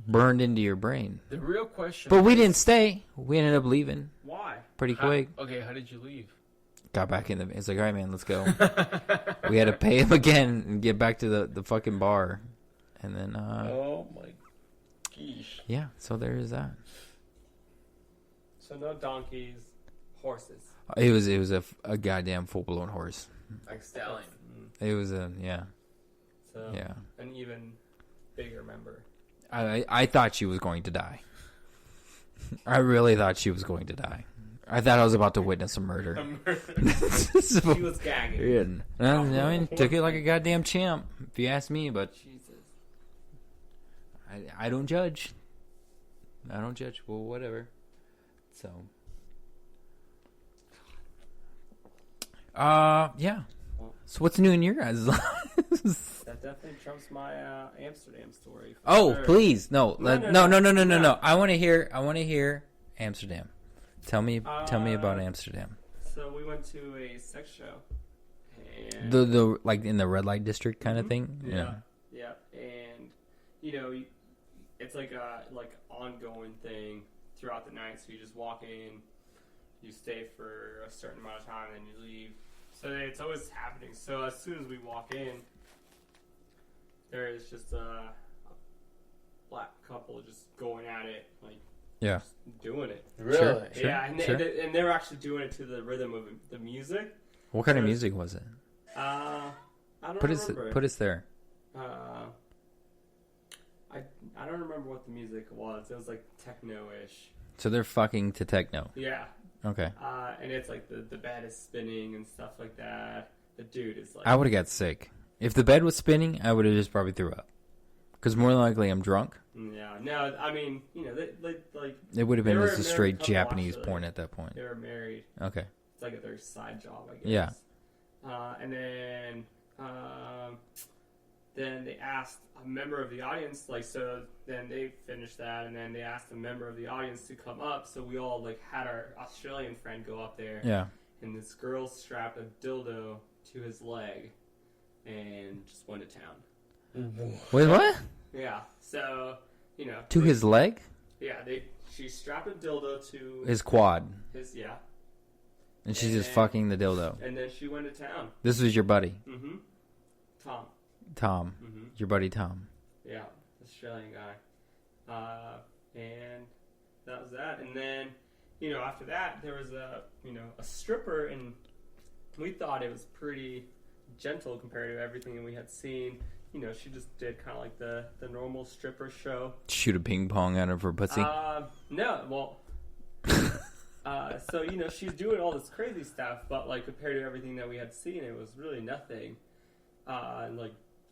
burned into your brain. The real question But we didn't stay. We ended up leaving Why? pretty quick. Okay, how did you leave? Got back in the... It's like, all right, man, let's go. We had to pay him again and get back to the fucking bar. And then... Oh, my geesh. Yeah, so there is that. So no donkeys, horses. It was a goddamn full-blown horse. Like stallion. It was a... Yeah. So Yeah. an even bigger member. I thought she was going to die. I really thought she was going to die. I thought I was about to witness a murder. She was gagging. I mean, took it like a goddamn champ, if you ask me, but Jesus. I don't judge. I don't judge. Well, whatever. So. Yeah. So what's new in your guys' life? That definitely trumps my Amsterdam story. Oh, sure. please. No. No. No. I want to hear Amsterdam. Tell me about Amsterdam. So we went to a sex show. And The like in the red light district kind of thing? Yeah. And it's like a ongoing thing throughout the night. So you just walk in, you stay for a certain amount of time, and then you leave. So it's always happening. So as soon as we walk in, there is just a black couple just going at it, like just doing it. Really? Sure. Yeah, and they were actually doing it to the rhythm of the music. What kind of music was it? I don't Put remember. us there. I don't remember what the music was. It was like techno-ish. So they're fucking to techno. Yeah. Okay. And it's like the bed is spinning and stuff like that. The dude is like... I would have got sick. If the bed was spinning, I would have just probably threw up. Because more than likely I'm drunk. Yeah. No, I mean, they like... It would have been just a straight couple, Japanese actually. porn at that point. They were married. Okay. It's like their side job, I guess. Yeah. And then they asked a member of the audience, then they finished that, and then they asked a member of the audience to come up, so we all, had our Australian friend go up there. Yeah. And this girl strapped a dildo to his leg and just went to town. Wait, what? Yeah, so, To his leg? Yeah, she strapped a dildo to... His quad. Yeah. And she's just fucking the dildo. And then she went to town. This was your buddy? Mm-hmm. Tom. Mm-hmm. Your buddy Tom. Yeah, Australian guy. And that was that. And then, after that, there was a stripper, and we thought it was pretty gentle compared to everything that we had seen. She just did kind of like the normal stripper show. Shoot a ping pong out of her pussy? No, well... so, she's doing all this crazy stuff, but, compared to everything that we had seen, it was really nothing.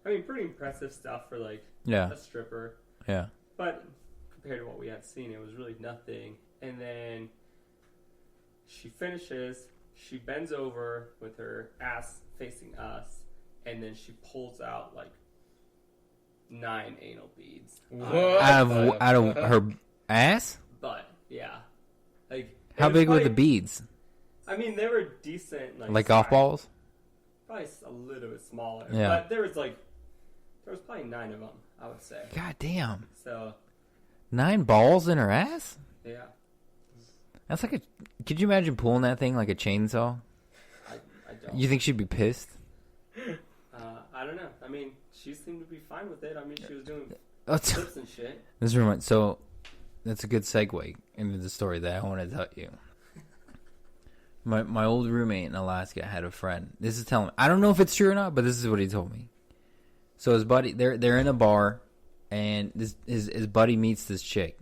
Pretty impressive stuff for, a stripper. Yeah. But compared to what we had seen, it was really nothing. And then she finishes, she bends over with her ass facing us, and then she pulls out, 9 anal beads. Out of her ass? But, yeah. How big were the beads? I mean, they were decent. Like golf balls? Probably a little bit smaller. Yeah. But there was probably 9 of them, I would say. God damn. So. 9 balls in her ass? Yeah. That's like could you imagine pulling that thing like a chainsaw? I don't. You think she'd be pissed? I don't know. I mean, she seemed to be fine with it. I mean, she was doing flips and shit. So, that's a good segue into the story that I want to tell you. My old roommate in Alaska had a friend. This is telling me. I don't know if it's true or not, but this is what he told me. So his buddy, they're in a bar, and his buddy meets this chick.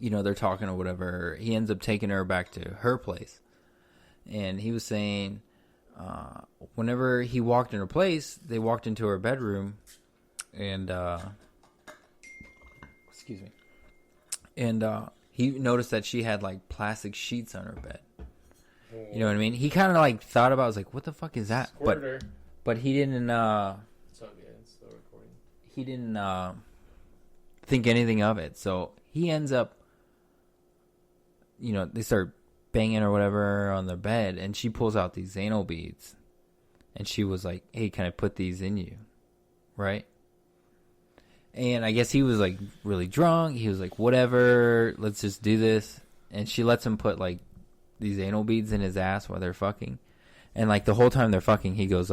They're talking or whatever. He ends up taking her back to her place, and he was saying, whenever he walked in her place, they walked into her bedroom, and excuse me, and he noticed that she had plastic sheets on her bed. You know what I mean? He kind of thought about it, was like, what the fuck is that? Squirter. But he didn't It's all good. It's still recording. he didn't think anything of it. So he ends up, they start banging or whatever on the bed, and she pulls out these anal beads, and she was like, hey, can I put these in you? Right? And I guess he was really drunk. He was like, whatever, let's just do this. And she lets him put these anal beads in his ass while they're fucking. And the whole time they're fucking, he goes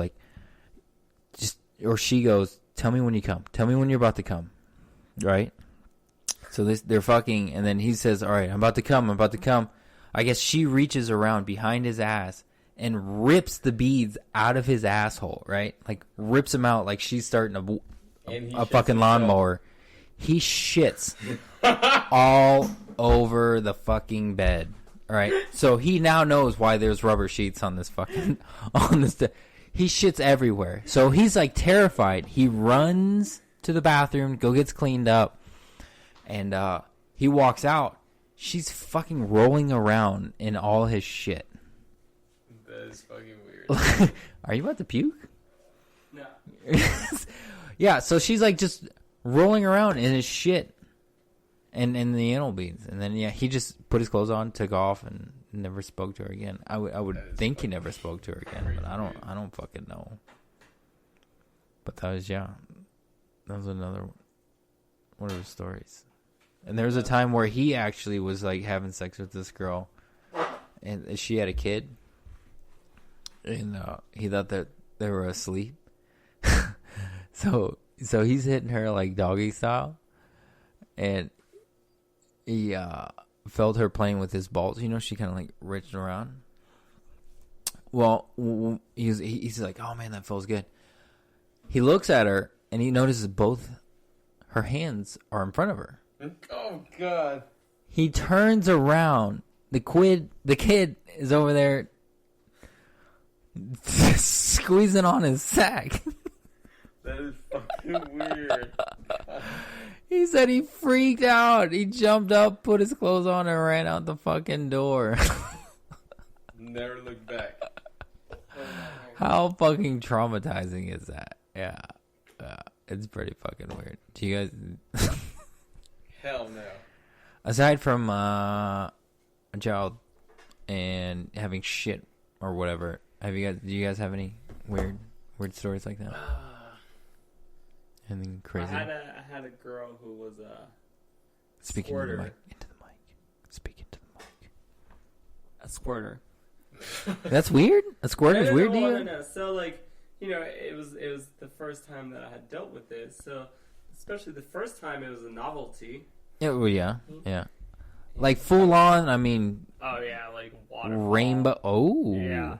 she goes, tell me when you come. Tell me when you're about to come. Right? So they're fucking, and then he says, all right, I'm about to come. I guess she reaches around behind his ass and rips the beads out of his asshole, right? Rips them out like she's starting a fucking lawnmower. He shits all over the fucking bed. All right, so he now knows why there's rubber sheets on this fucking he shits everywhere. So he's terrified. He runs to the bathroom, gets cleaned up, and he walks out. She's fucking rolling around in all his shit. That is fucking weird. Are you about to puke? No. Yeah, so she's like just rolling around in his shit and in the anal beads. And then, he just put his clothes on, took off, and never spoke to her again. I would think he never spoke to her again, but I don't fucking know. But that was another one of his stories. And there was a time where he actually was like having sex with this girl, and she had a kid, and he thought that they were asleep. So he's hitting her like doggy style, and he felt her playing with his balls. She kind of like reached around. Well, he's like, oh man, that feels good. He looks at her and he notices both her hands are in front of her. Oh God! He turns around. The kid is over there squeezing on his sack. That is fucking weird. He said he freaked out. He jumped up, put his clothes on, and ran out the fucking door. Never looked back. How fucking traumatizing is that? Yeah. It's pretty fucking weird. Do you guys... Hell no. Aside from a child and having shit or whatever, do you guys have any weird stories like that? Anything crazy? I had a girl who was a Speaking squirter. into the mic. Speak into the mic. A squirter. That's weird? A squirter is weird to you? No. So like, it was the first time that I had dealt with this. So especially the first time, it was a novelty. Yeah, well, yeah. Like full on, I mean... Oh, yeah, like waterfall. Rainbow. Oh. Yeah.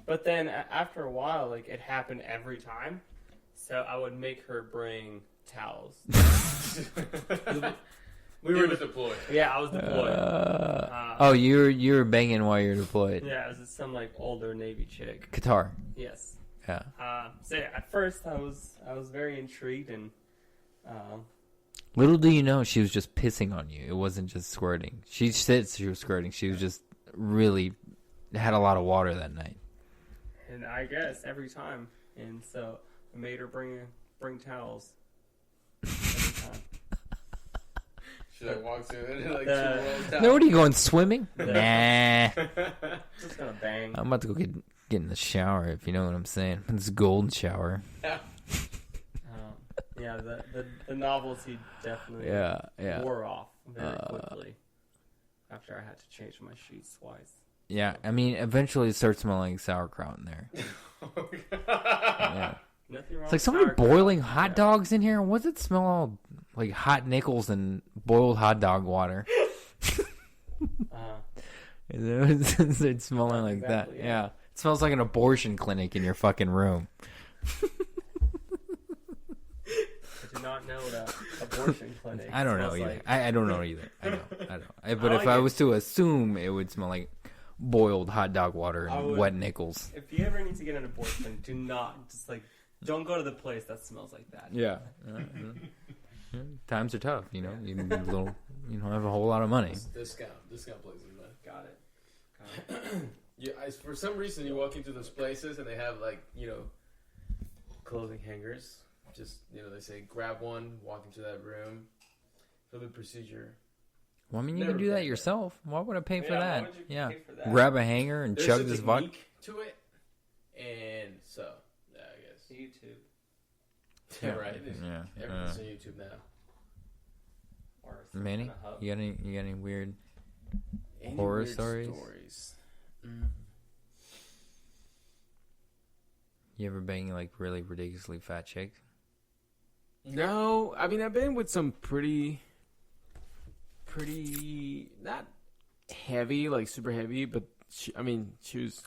But then after a while, like, it happened every time. So I would make her bring towels. We were deployed. Yeah, I was deployed. You were banging while you were deployed. Yeah, it was some like older Navy chick. Qatar. Yes. Yeah. So yeah, at first I was very intrigued and little do you know, she was just pissing on you. It wasn't just squirting. She said she was squirting. She was just really had a lot of water that night. And I guess every time, and so I made her bring towels every time. She like walks in and like 2 rolls down. No, what are you going swimming? Nah. Just gonna bang. I'm about to go get in the shower, if you know what I'm saying. It's a golden shower. Yeah, the novelty definitely wore off very quickly after I had to change my sheets twice. Yeah, I mean, eventually it starts smelling like sauerkraut in there. Yeah. Nothing wrong. It's like somebody boiling hot dogs in here. What's it smell all like hot nickels and boiled hot dog water? It's smelling like exactly, that. Yeah. It smells like an abortion clinic in your fucking room. I do not know what abortion clinic. I don't know either. like. I don't know either. I don't. But if I it. was to assume, it would smell like boiled hot dog water and wet nickels. If you ever need to get an abortion, do not don't go to the place that smells like that. Yeah. Times are tough, you know. You need you don't have a whole lot of money. Discount places, man. Got it. Yeah, for some reason you walk into those places and they have like clothing hangers. Just they say grab one, walk into that room, for the procedure. Well, I mean, you can do that yourself. Why would I pay for that? Why would you pay for that? Grab a hanger and There's chug a this vodka. to it, and so I guess YouTube. Yeah, right. Yeah. Everything's on YouTube now. Or some Manny, kind of hub. you got any weird Any horror weird stories? You ever bang like really ridiculously fat chick? No, I mean I've been with some pretty not heavy, like super heavy, but she was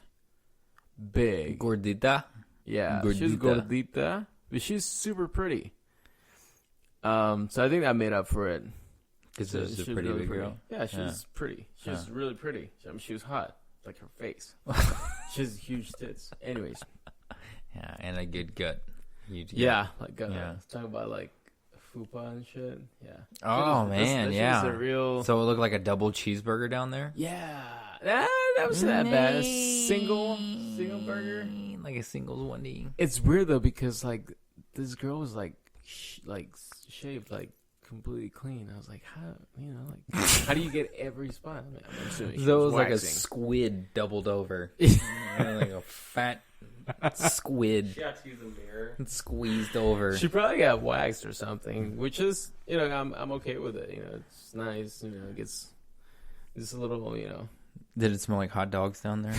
big. Gordita? Yeah, Gordita. she's gordita, but she's super pretty. So I think that made up for it. Because it was a pretty really big girl? Yeah, she's pretty. She was really pretty. I mean, she was hot, like her face. She has huge tits. Anyways. Yeah, and a good gut. Yeah, like talk about like fupa and shit. Yeah. Oh man, yeah. A real... So it looked like a double cheeseburger down there. Yeah, that never seen that bad. A single burger. Like a singles 1D. It's weird though because like this girl was like shaved like completely clean. I was like, how how do you get every spot? I mean, I'm assuming So it was like a waxing. squid doubled over. Like a fat squid She got to use a mirror. squeezed over. She probably got waxed or something, which is I'm okay with it. It's nice. It gets just a little Did it smell like hot dogs down there?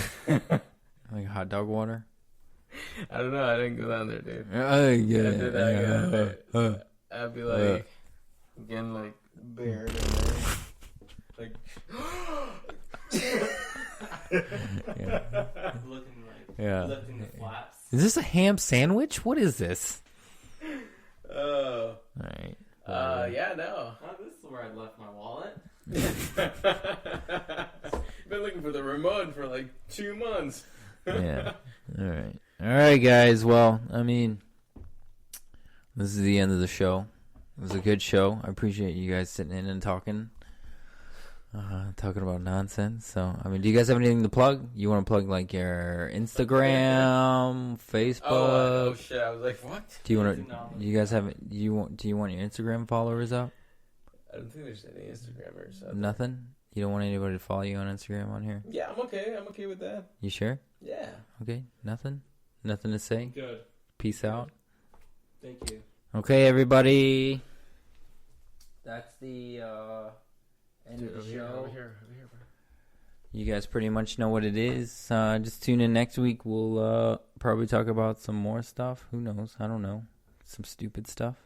Like hot dog water? I don't know. I didn't go down there, dude. I'd be like getting like bared in there. Looking like Yeah. lifting the flaps. Is this a ham sandwich? What is this? Oh. All right. Yeah, no. Oh, this is where I left my wallet. Been looking for the remote for like 2 months. Yeah. All right. All right, guys. Well, I mean, this is the end of the show. It was a good show. I appreciate you guys sitting in and talking about nonsense. So, I mean, do you guys have anything to plug? You want to plug like your Instagram, Facebook? Oh shit! I was like, what? Do you want to? Do you guys have? Do you want your Instagram followers up? I don't think there's any Instagrammers. Nothing. You don't want anybody to follow you on Instagram on here? Yeah, I'm okay. I'm okay with that. You sure? Yeah. Okay. Nothing. Nothing to say. Good. Peace out. Thank you. Okay, everybody. That's the end of the show. Over here, bro. You guys pretty much know what it is. Just tune in next week. We'll probably talk about some more stuff. Who knows? I don't know. Some stupid stuff.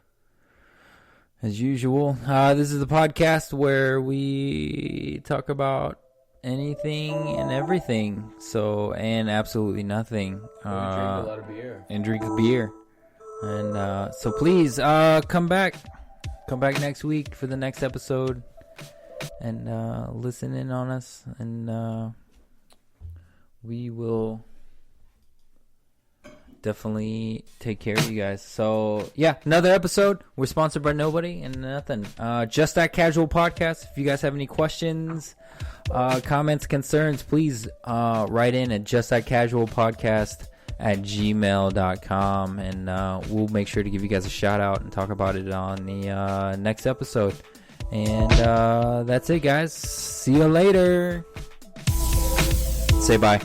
As usual. This is the podcast where we talk about anything and everything. And absolutely nothing. We drink a lot of beer. And drink beer. And so please come back. Come back next week for the next episode. And listen in on us. And we will definitely take care of you guys. So, yeah, another episode. We're sponsored by nobody and nothing. Just That Casual Podcast. If you guys have any questions, comments, concerns, please write in at justthatcasualpodcast@gmail.com, and we'll make sure to give you guys a shout out and talk about it on the next episode. And that's it, guys. See you later. Say bye.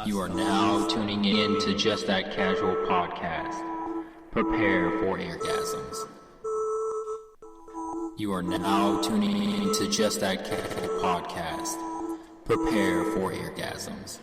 You are now tuning in to Just That Casual Podcast. Prepare for orgasms. You are now tuning in to Just That Casual Podcast. Prepare for orgasms.